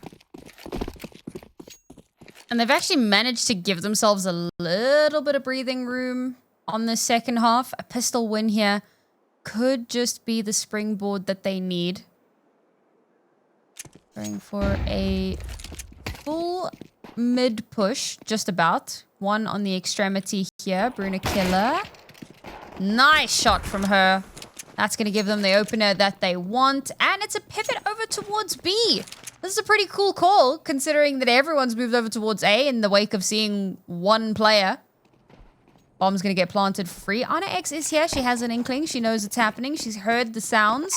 And they've actually managed to give themselves a little bit of breathing room on the second half. A pistol win here could just be the springboard that they need. Going for a full mid push, just about. 1 on the extremity here. Bruna Killer. Nice shot from her. That's going to give them the opener that they want. And it's a pivot over towards B. This is a pretty cool call, considering that everyone's moved over towards A in the wake of seeing 1 player. Bomb's going to get planted for free. annaEX is here. She has an inkling. She knows it's happening. She's heard the sounds.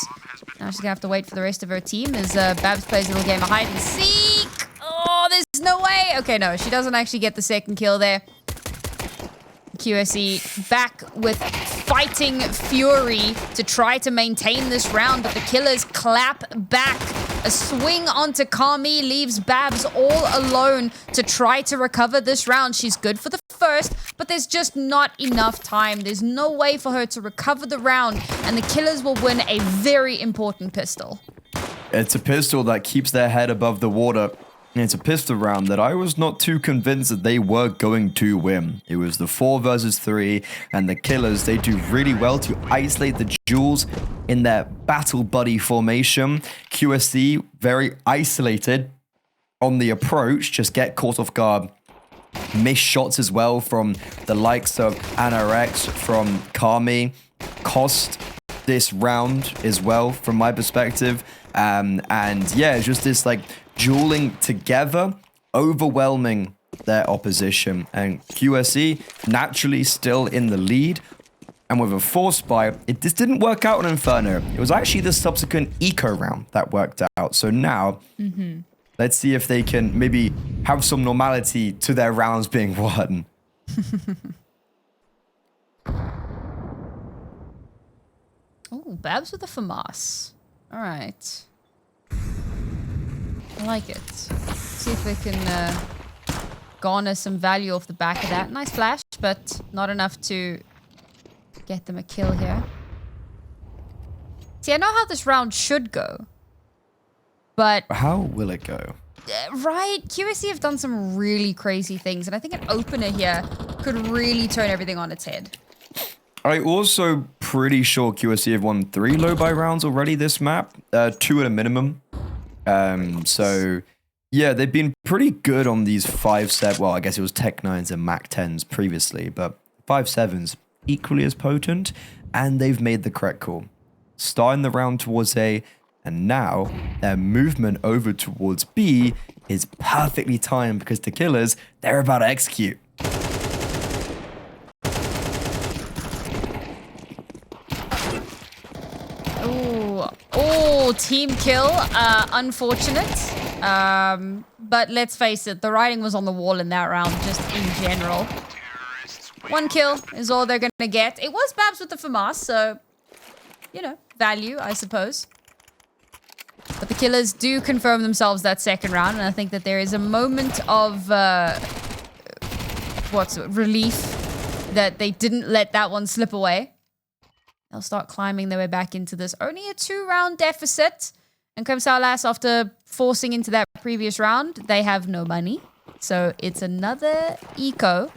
Now she's going to have to wait for the rest of her team as Babs plays a little game of hide and seek. Oh, there's no way. Okay, no, she doesn't actually get the second kill there. QSE back with fighting fury to try to maintain this round, but the killers clap back. A swing onto Kami leaves Babs all alone to try to recover this round. She's good for the first, but there's just not enough time. There's no way for her to recover the round, and the killers will win a very important pistol. It's a pistol that keeps their head above the water. And it's a pistol round that I was not too convinced that they were going to win. It was the 4 versus 3, and the killers, they do really well to isolate the jewels in their battle buddy formation. QSC, very isolated on the approach, just get caught off guard. Missed shots as well from the likes of annaEX, from Kami. Cost this round as well, from my perspective. And yeah, it's just this like dueling together, overwhelming their opposition. And QSE naturally still in the lead. And with a force buy, it just didn't work out on Inferno. It was actually the subsequent eco round that worked out. So now, let's see if they can maybe have some normality to their rounds being won. Oh, Babs with a FAMAS. All right. I like it. See if they can garner some value off the back of that. Nice flash, but not enough to get them a kill here. See, I know how this round should go, but... How will it go? Right, QSC have done some really crazy things, and I think an opener here could really turn everything on its head. I'm also pretty sure QSC have won 3 low buy rounds already this map. 2 at a minimum. So, yeah, they've been pretty good on these 5-7. Well, I guess it was Tech 9s and Mac 10s previously, but 5-7s equally as potent, and they've made the correct call. Starting the round towards A, and now their movement over towards B is perfectly timed because the killers, they're about to execute. Oh, team kill. Unfortunate. But let's face it, the writing was on the wall in that round, just in general. 1 kill is all they're going to get. It was Babs with the FAMAS, so, you know, value, I suppose. But the killers do confirm themselves that second round, and I think that there is a moment of relief that they didn't let that one slip away. They'll start climbing their way back into this. Only a 2-round deficit. And Quem Sao Elas, after forcing into that previous round, they have no money. So it's another eco.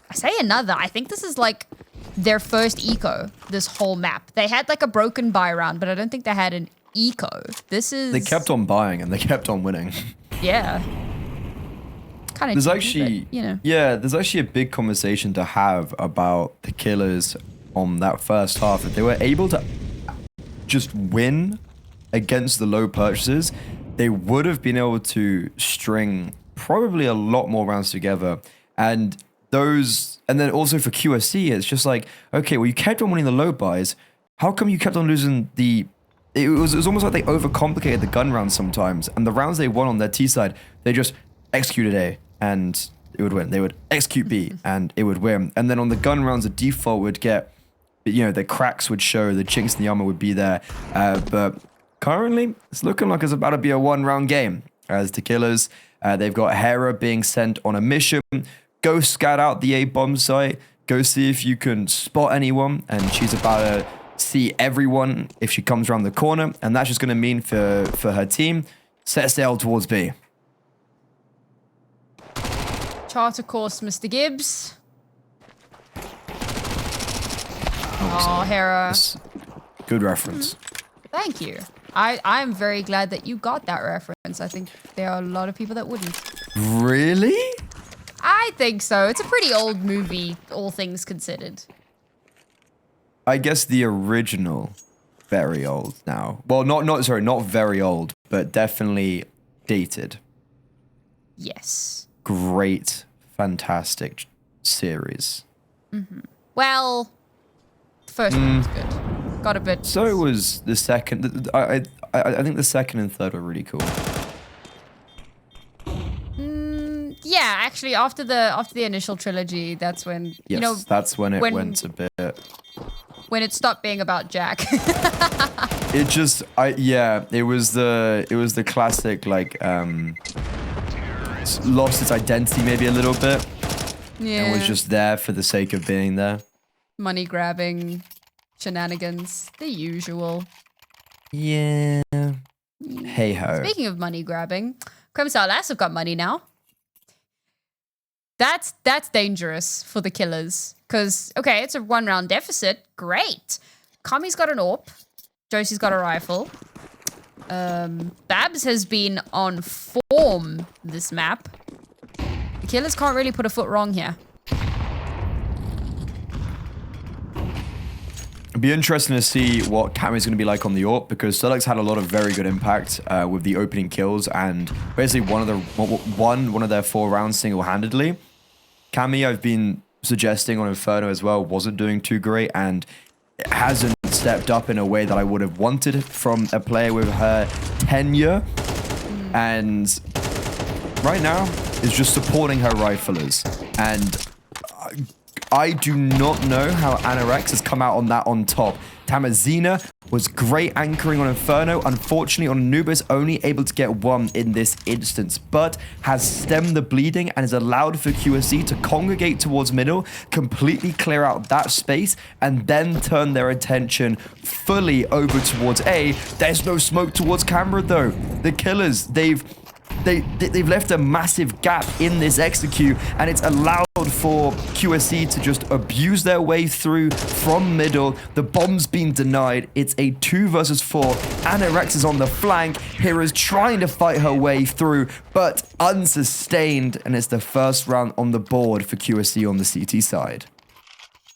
I say another. I think this is like their first eco, this whole map. They had like a broken buy round, but I don't think they had an eco. This is... They kept on buying and they kept on winning. Yeah. Kind of. There's actually, but, you know. yeah, there's actually a big conversation to have about the killers on that first half. If they were able to just win against the low purchases, they would have been able to string probably a lot more rounds together. And then also for QSC, it's just like, okay, well, you kept on winning the low buys. How come you kept on losing the... It was almost like they overcomplicated the gun rounds sometimes. And the rounds they won on their T side, they just executed A and it would win. They would execute B and it would win. And then on the gun rounds, the default would get, you know, the cracks would show, the chinks in the armor would be there. But currently, it's looking like it's about to be a 1-round game. As the killers, they've got Hera being sent on a mission. Go scout out the A bomb site. Go see if you can spot anyone. And she's about to see everyone if she comes around the corner. And that's just going to mean for her team, set sail towards B. Charter course, Mr. Gibbs. Oh, Hera. Good reference. Thank you. I'm very glad that you got that reference. I think there are a lot of people that wouldn't. Really? I think so. It's a pretty old movie, all things considered. I guess the original, very old now. Well, not very old, but definitely dated. Yes. Great, fantastic series. Mm-hmm. Well, the first one was good. Got a bit. So was the second. I think the second and third were really cool. Yeah, actually, after the initial trilogy, that's when Yes, you know that's when it went a bit. When it stopped being about Jack. It just, it was the classic like lost its identity maybe a little bit. Yeah. And was just there for the sake of being there. Money grabbing, shenanigans, the usual. Yeah. Hey ho. Speaking of money grabbing, Quem Sao Elas have got money now. That's dangerous for the killers. Because, okay, it's a 1-round deficit. Great. Kami's got an AWP. Josie's got a rifle. Babs has been on form this map. The killers can't really put a foot wrong here. It'd be interesting to see what Kami's going to be like on the AWP, because Sterling's had a lot of very good impact with the opening kills and basically won one of their 4 rounds single-handedly. Kami, I've been suggesting on Inferno as well, wasn't doing too great and hasn't stepped up in a way that I would have wanted from a player with her tenure. And right now is just supporting her riflers. And I do not know how annaEX has come out on that on top. Tamazina was great anchoring on Inferno. Unfortunately, on Anubis, only able to get 1 in this instance, but has stemmed the bleeding and has allowed for QSC to congregate towards middle, completely clear out that space, and then turn their attention fully over towards A. There's no smoke towards camera, though. The killers, they've left a massive gap in this execute, and it's allowed for QSC to just abuse their way through from middle. The bomb's been denied. It's a 2 versus 4. annaEX is on the flank. Hera's trying to fight her way through, but unsustained, and it's the first round on the board for QSC on the CT side.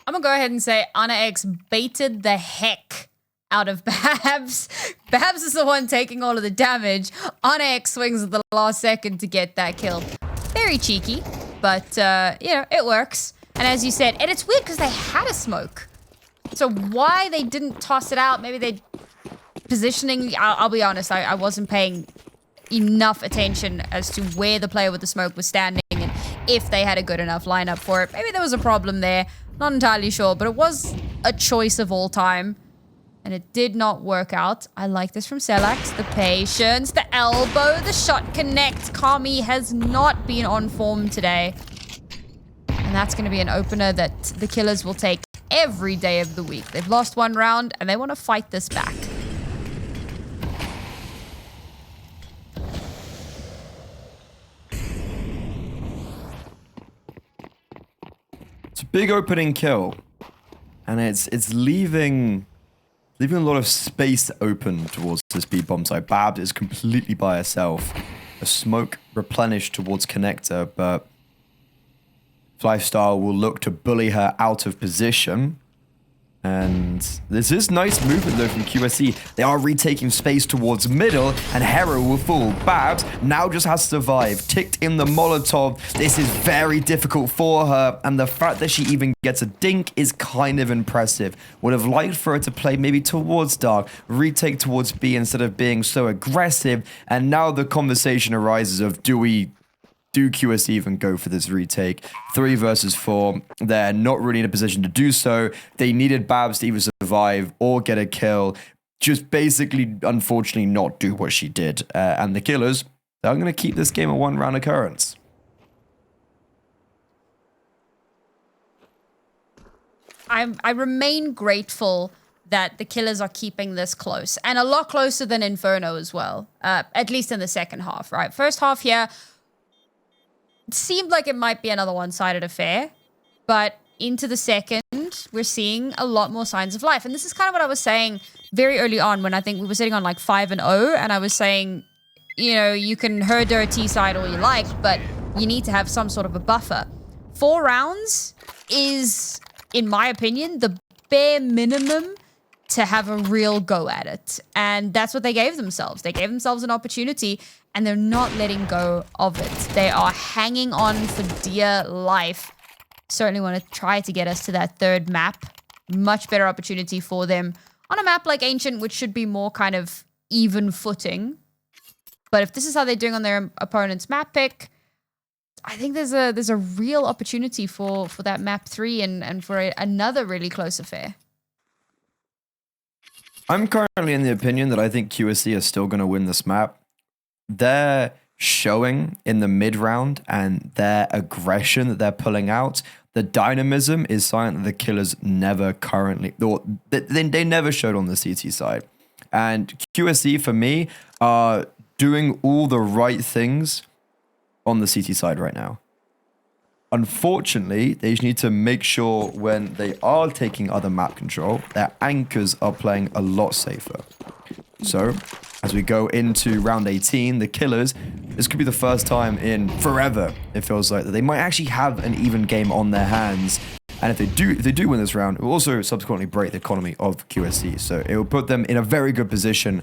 I'm gonna go ahead and say annaEX baited the heck out of Babs. Babs is the one taking all of the damage. annaEX swings at the last second to get that kill. Very cheeky, but you know, it works. And as you said, and it's weird because they had a smoke. So why they didn't toss it out, maybe they positioning, I'll be honest, I wasn't paying enough attention as to where the player with the smoke was standing and if they had a good enough lineup for it. Maybe there was a problem there. Not entirely sure, but it was a choice of all time. And it did not work out. I like this from Selax. The patience, the elbow, the shot connect. Kami has not been on form today. And that's going to be an opener that the Killers will take every day of the week. They've lost one round and they want to fight this back. It's a big opening kill. And it's leaving a lot of space open towards this B-bomb side. Babs is completely by herself. A smoke replenished towards connector, but Lifestyle will look to bully her out of position. And this is nice movement though from QSE. They are retaking space towards middle, and Hera will fall. Babs now just has to survive. Ticked in the Molotov. This is very difficult for her, and the fact that she even gets a dink is kind of impressive. Would have liked for her to play maybe towards Dark, retake towards B instead of being so aggressive, and now the conversation arises of do QSE even go for this retake? 3 versus 4. They're not really in a position to do so. They needed Babs to either survive or get a kill. Just basically, unfortunately, not do what she did. And the Killers, they're going to keep this game a one-round occurrence. I remain grateful that the Killers are keeping this close. And a lot closer than Inferno as well. At least in the second half, right? First half here, it seemed like it might be another one-sided affair, but into the second, we're seeing a lot more signs of life. And this is kind of what I was saying very early on when I think we were sitting on like 5-0, and I was saying, you know, you can herd her T side all you like, but you need to have some sort of a buffer. 4 rounds is, in my opinion, the bare minimum to have a real go at it. And that's what they gave themselves. They gave themselves an opportunity, and they're not letting go of it. They are hanging on for dear life. Certainly want to try to get us to that third map. Much better opportunity for them on a map like Ancient, which should be more kind of even footing. But if this is how they're doing on their opponent's map pick, I think there's a real opportunity for that map 3 and for another really close affair. I'm currently in the opinion that I think QSE are still going to win this map. Their showing in the mid round and their aggression that they're pulling out, the dynamism is something that the Killers never currently, or they never showed on the CT side. And QSE for me are doing all the right things on the CT side right now. Unfortunately, they just need to make sure when they are taking other map control, their anchors are playing a lot safer. So, as we go into round 18, the Killers, this could be the first time in forever, it feels like, that they might actually have an even game on their hands. And if they do win this round, it will also subsequently break the economy of QSE. So it will put them in a very good position.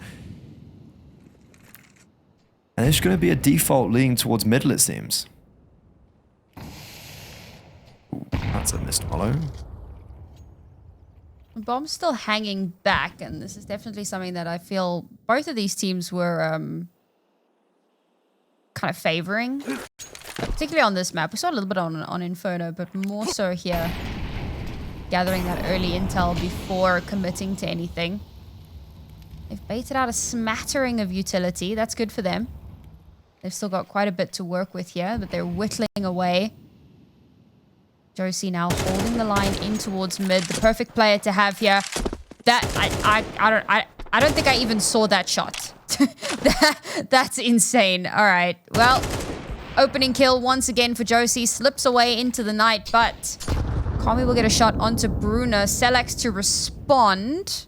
And it's going to be a default leaning towards middle, it seems. Ooh, that's a missed follow. Bomb's still hanging back, and this is definitely something that I feel both of these teams were kind of favoring, particularly on this map. We saw a little bit on Inferno, but more so here, gathering that early intel before committing to anything. They've baited out a smattering of utility. That's good for them. They've still got quite a bit to work with here, but they're whittling away. Josie now holding the line in towards mid. The perfect player to have here. That I don't think I even saw that shot. That's insane. All right. Well, opening kill once again for Josie. Slips away into the night, but Kami will get a shot onto Bruna. Selax to respond.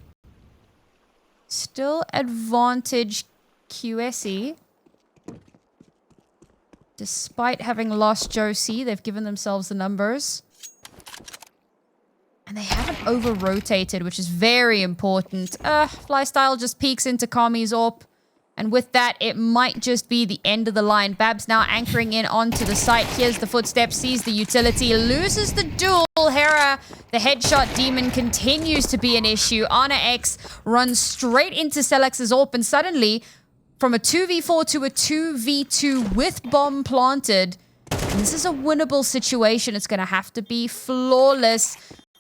Still advantage QSE. Despite having lost Josie, they've given themselves the numbers. And they haven't over-rotated, which is very important. Flystyle just peeks into Kami's AWP. And with that, it might just be the end of the line. Babs now anchoring in onto the site. Here's the footsteps, sees the utility, loses the duel. Hera, the headshot demon, continues to be an issue. annaEX runs straight into Selax's AWP, and suddenly, from a 2v4 to a 2v2 with bomb planted. And this is a winnable situation. It's going to have to be flawless.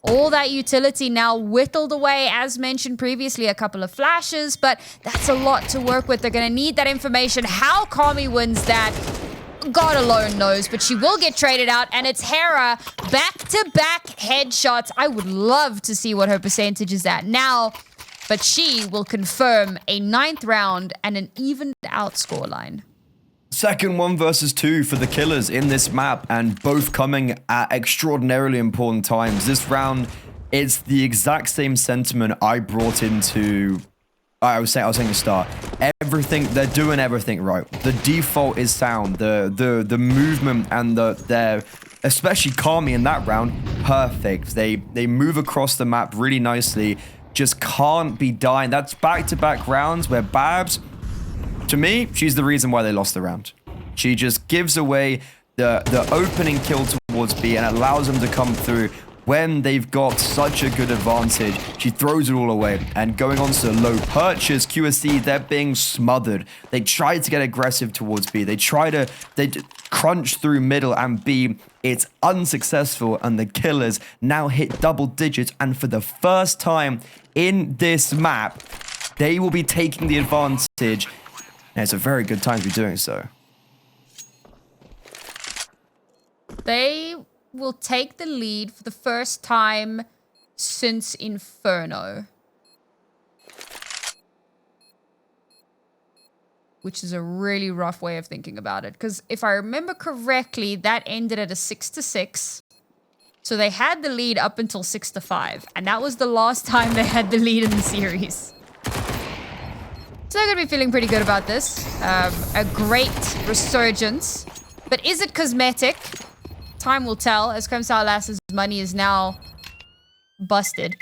All that utility now whittled away, as mentioned previously, a couple of flashes, but that's a lot to work with. They're going to need that information. How Kami wins that, God alone knows, but she will get traded out, and it's Hera. Back-to-back headshots. I would love to see what her percentage is at now, but she will confirm a 9th round and an evened out scoreline. Second 1 versus 2 for the Killers in this map, and both coming at extraordinarily important times. This round, it's the exact same sentiment I brought into... I was saying to start. Everything, they're doing everything right. The default is sound. The movement and their especially Kami in that round, perfect. They move across the map really nicely. Just can't be dying. That's back-to-back rounds where Babs, to me, she's the reason why they lost the round. She just gives away the opening kill towards B and allows them to come through. When they've got such a good advantage, she throws it all away. And going on to low purchase, QSC, they're being smothered. They try to get aggressive towards B. They crunch through middle and B. It's unsuccessful, and the Killers now hit double digits. And for the first time in this map, they will be taking the advantage. And it's a very good time to be doing so. They will take the lead for the first time since Inferno. Which is a really rough way of thinking about it. Because if I remember correctly, that ended at a 6-6. So they had the lead up until 6-5. And that was the last time they had the lead in the series. So they're going to be feeling pretty good about this. A great resurgence. But is it cosmetic? Time will tell, as Quem Sao Elas' money is now busted.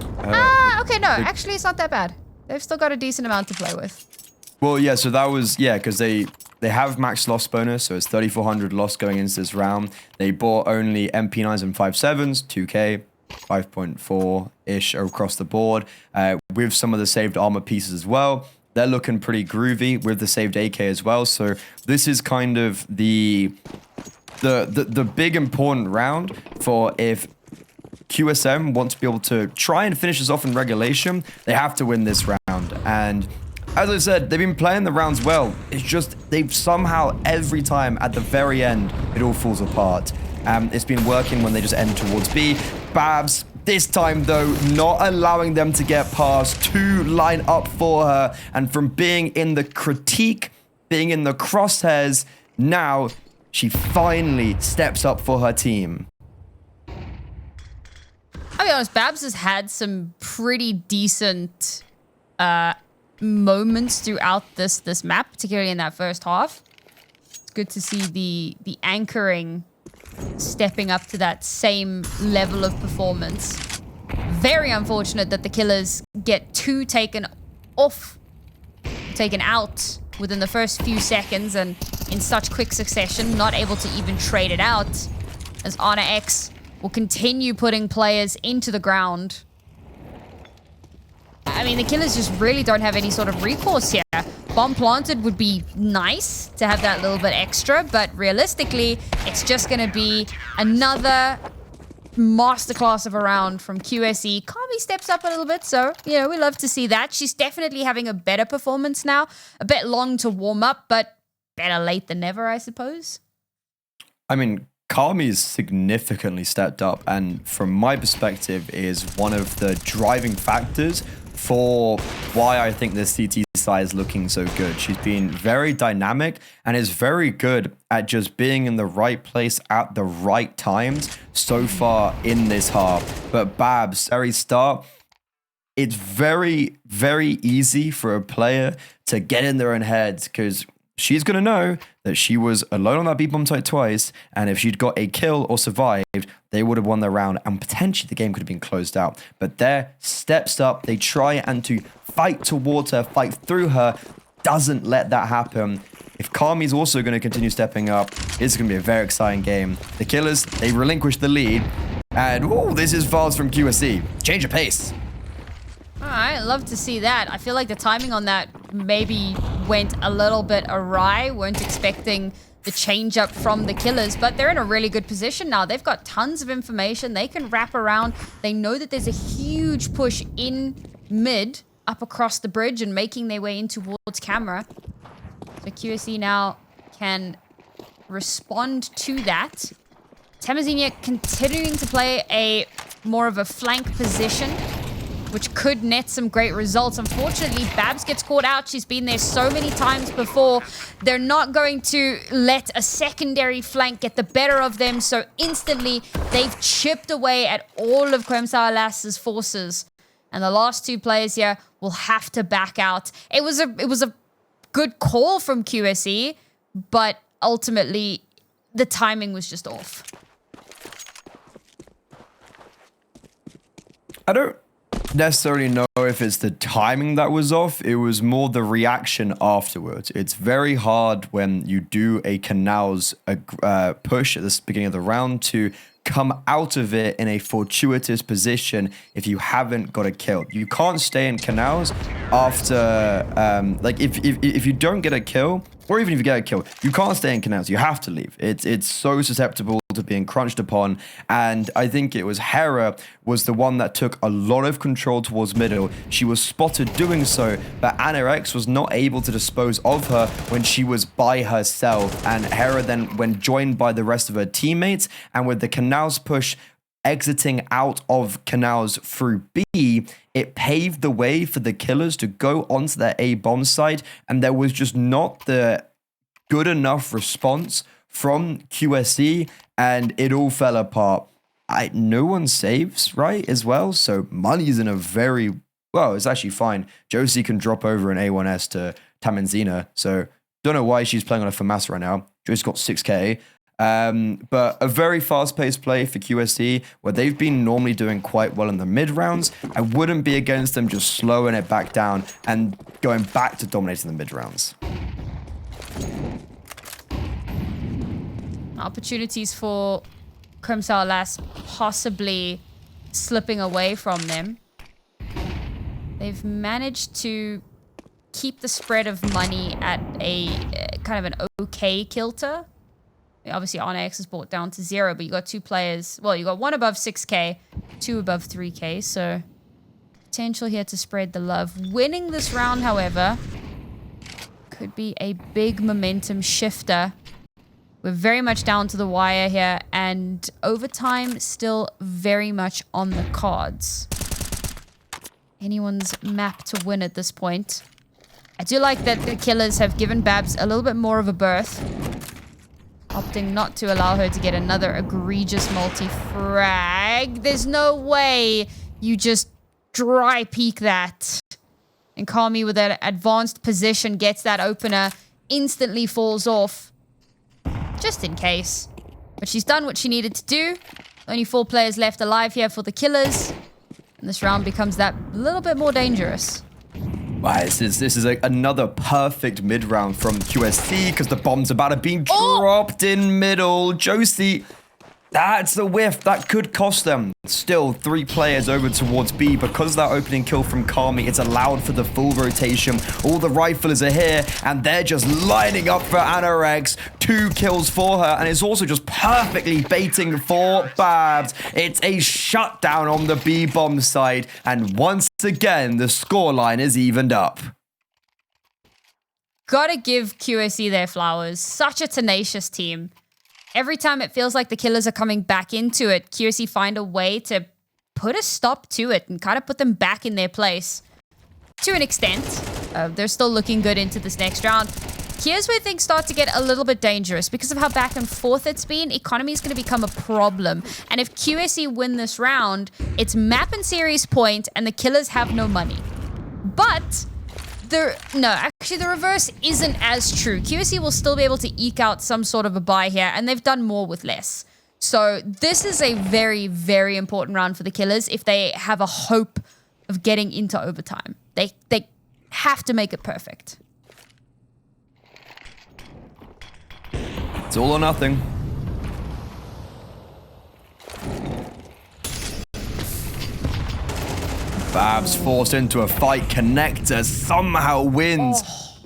Okay, no, actually it's not that bad. They've still got a decent amount to play with. Well, yeah, so that was, yeah, because they have max loss bonus, so it's 3,400 loss going into this round. They bought only MP9s and 5.7s, 2K, 5.4-ish across the board, with some of the saved armor pieces as well. They're looking pretty groovy with the saved AK as well. So this is kind of the big important round for if QSM want to be able to try and finish this off in regulation, they have to win this round. And as I said, they've been playing the rounds well. It's just they've somehow every time at the very end, it all falls apart. It's been working when they just end towards B. Babs, this time, though, not allowing them to get past, to line up for her. And from being in the critique, being in the crosshairs, now she finally steps up for her team. I'll be honest, Babs has had some pretty decent moments throughout this map, particularly in that first half. It's good to see the anchoring stepping up to that same level of performance. Very unfortunate that the Killers get 2 taken out within the first few seconds and in such quick succession, not able to even trade it out, as annaEX will continue putting players into the ground. I mean, the Killers just really don't have any sort of recourse here. Bomb planted would be nice to have that little bit extra, but realistically, it's just going to be another masterclass of a round from QSE. Kami steps up a little bit, so, you know, we love to see that. She's definitely having a better performance now. A bit long to warm up, but better late than never, I suppose. I mean, Kami's significantly stepped up, and from my perspective is one of the driving factors for why I think this CT side is looking so good. She's been very dynamic and is very good at just being in the right place at the right times so far in this half. But Babs, very start, it's very, very easy for a player to get in their own heads because she's going to know that she was alone on that B-bomb site twice, and if she'd got a kill or survived, they would have won the round, and potentially the game could have been closed out. But there, steps up, they try and to fight towards her, fight through her, doesn't let that happen. If Kami's also going to continue stepping up, it's going to be a very exciting game. The Killers, they relinquish the lead, and oh, this is fast from QSE. Change of pace. All right, love to see that. I feel like the timing on that maybe went a little bit awry. Weren't expecting the change up from the Killers, but they're in a really good position now. They've got tons of information. They can wrap around. They know that there's a huge push in mid up across the bridge and making their way in towards camera. So QSE now can respond to that. Tamazinia continuing to play a more of a flank position, which could net some great results. Unfortunately, Babs gets caught out. She's been there so many times before. They're not going to let a secondary flank get the better of them, so instantly they've chipped away at all of Quem Sao Elas' forces. And the last two players here will have to back out. It was a good call from QSE, but ultimately the timing was just off. I don't necessarily know if it's the timing that was off. It was more the reaction afterwards. It's very hard when you do a canals push at the beginning of the round to come out of it in a fortuitous position if you haven't got a kill. You can't stay in canals after like if you don't get a kill, or even if you get a kill, you can't stay in canals. You have to leave. It's so susceptible to being crunched upon. And I think it was Hera was the one that took a lot of control towards middle. She was spotted doing so, but annaEX was not able to dispose of her when she was by herself. And Hera then, when joined by the rest of her teammates, and with the canals push exiting out of canals through B, it paved the way for the Killers to go onto their A bomb side, and there was just not the good enough response from QSE, and it all fell apart. No one saves, right, as well, so money's in a very, well, it's actually fine. Josie can drop over an A1S to Tamenzina, so don't know why she's playing on a FAMAS right now. Josie's got 6k. But a very fast-paced play for QSE, where they've been normally doing quite well in the mid-rounds. I wouldn't be against them just slowing it back down and going back to dominating the mid-rounds. Opportunities for Quem Sao Elas possibly slipping away from them. They've managed to keep the spread of money at a kind of an okay kilter. Obviously, annaEX is brought down to 0, but you got two players. Well, you got one above 6k, two above 3k, so potential here to spread the love. Winning this round, however, could be a big momentum shifter. We're very much down to the wire here, and overtime still very much on the cards. Anyone's map to win at this point. I do like that the Killers have given Babs a little bit more of a berth, opting not to allow her to get another egregious multi-frag. There's no way you just dry peek that. And Kami with that advanced position gets that opener, instantly falls off. Just in case. But she's done what she needed to do. Only 4 players left alive here for the Killers. And this round becomes that little bit more dangerous. Wow, this is another perfect mid-round from QSC, because the bomb's about to be dropped in middle. Josie, that's a whiff. That could cost them. Still, 3 players over towards B. Because of that opening kill from Kami, it's allowed for the full rotation. All the riflers are here, and they're just lining up for annaEX. 2 kills for her, and it's also just perfectly baiting for Babs. It's a shutdown on the B bomb side, and once again, the scoreline is evened up. Gotta give QSE their flowers. Such a tenacious team. Every time it feels like the Killers are coming back into it, QSE find a way to put a stop to it and kind of put them back in their place. To an extent. They're still looking good into this next round. Here's where things start to get a little bit dangerous. Because of how back and forth it's been, economy is going to become a problem. And if QSE win this round, it's map and series point, and the Killers have no money. But actually the reverse isn't as true. QSE will still be able to eke out some sort of a buy here, and they've done more with less. So this is a very, very important round for the Killers if they have a hope of getting into overtime. They have to make it perfect. It's all or nothing. Babs forced into a fight. Connector somehow wins.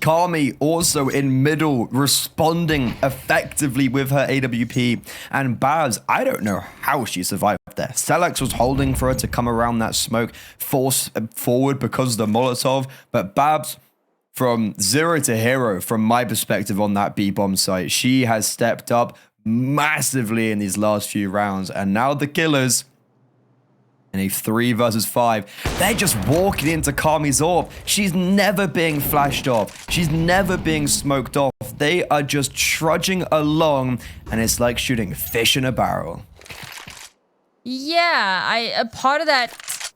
Kami also in middle, responding effectively with her AWP. And Babs, I don't know how she survived there. Selex was holding for her to come around that smoke, force forward because of the Molotov. But Babs, from zero to hero, from my perspective on that B-bomb site, she has stepped up massively in these last few rounds. And now the killers, in a 3 versus 5, they're just walking into Kami's AWP. She's never being flashed off. She's never being smoked off. They are just trudging along, and it's like shooting fish in a barrel. Yeah, a part of that,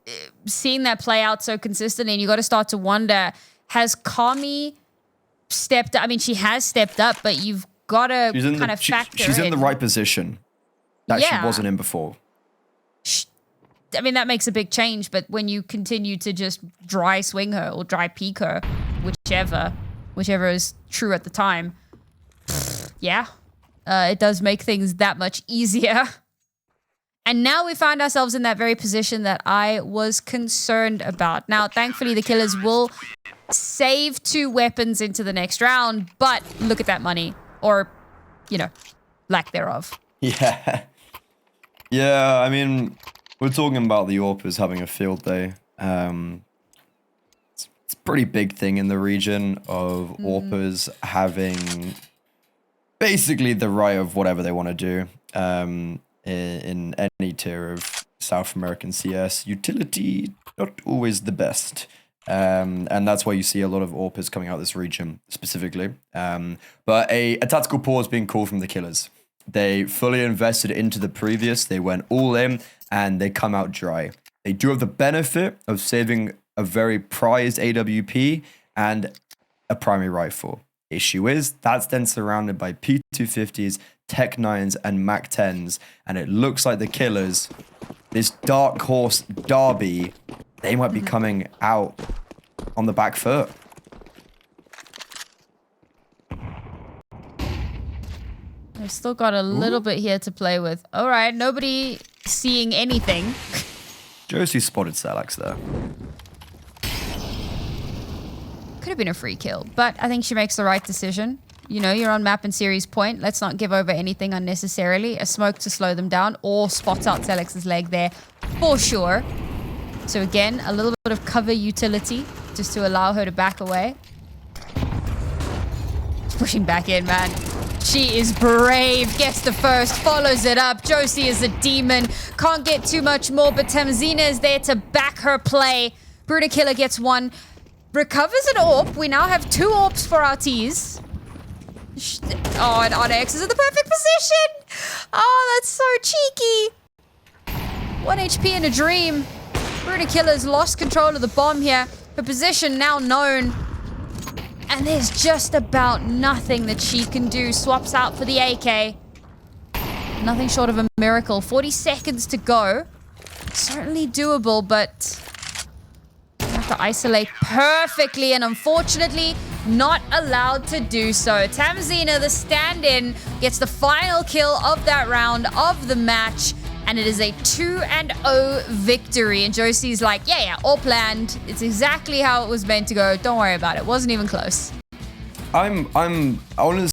seeing that play out so consistently, and you got to start to wonder, has Kami stepped up? I mean, she has stepped up, but you've got to kind of factor in. She's in the right position that she wasn't in before. I mean, that makes a big change, but when you continue to just dry swing her or dry peek her, whichever is true at the time, yeah, it does make things that much easier. And now we find ourselves in that very position that I was concerned about. Now, thankfully, the killers will save 2 weapons into the next round, but look at that money, or, you know, lack thereof. Yeah. Yeah, I mean, we're talking about the AWPers having a field day. It's a pretty big thing in the region of AWPers having basically the right of whatever they want to do in any tier of South American CS. Utility, not always the best. And that's why you see a lot of AWPers coming out of this region specifically. But a tactical pause being called from the killers. They fully invested into the previous. They went all in, and they come out dry. They do have the benefit of saving a very prized AWP and a primary rifle. Issue is, that's then surrounded by P250s, Tech 9s, and Mac 10s. And it looks like the killers, this dark horse derby, they might be coming out on the back foot. I've still got a little bit here to play with. All right, nobody seeing anything. Josie spotted Salax there. Could have been a free kill, but I think she makes the right decision. You know, you're on map and series point. Let's not give over anything unnecessarily. A smoke to slow them down, or spots out Salex's leg there for sure. So again, a little bit of cover utility just to allow her to back away. She's pushing back in, man. She is brave, gets the first, follows it up. Josie is a demon, can't get too much more, but Tamzina is there to back her play. Bruna Killer gets 1, recovers an AWP. We now have 2 AWPs for our T's. Oh, and annaEX is in the perfect position. Oh, that's so cheeky. 1 HP in a dream. Bruna Killer's lost control of the bomb here. Her position now known. And there's just about nothing that she can do. Swaps out for the AK. Nothing short of a miracle. 40 seconds to go. Certainly doable, but you have to isolate perfectly, and unfortunately not allowed to do so. Tamzina, the stand-in, gets the final kill of that round of the match. And it is a 2-0 victory. And Josie's like, yeah, all planned. It's exactly how it was meant to go. Don't worry about it. Wasn't even close. I want to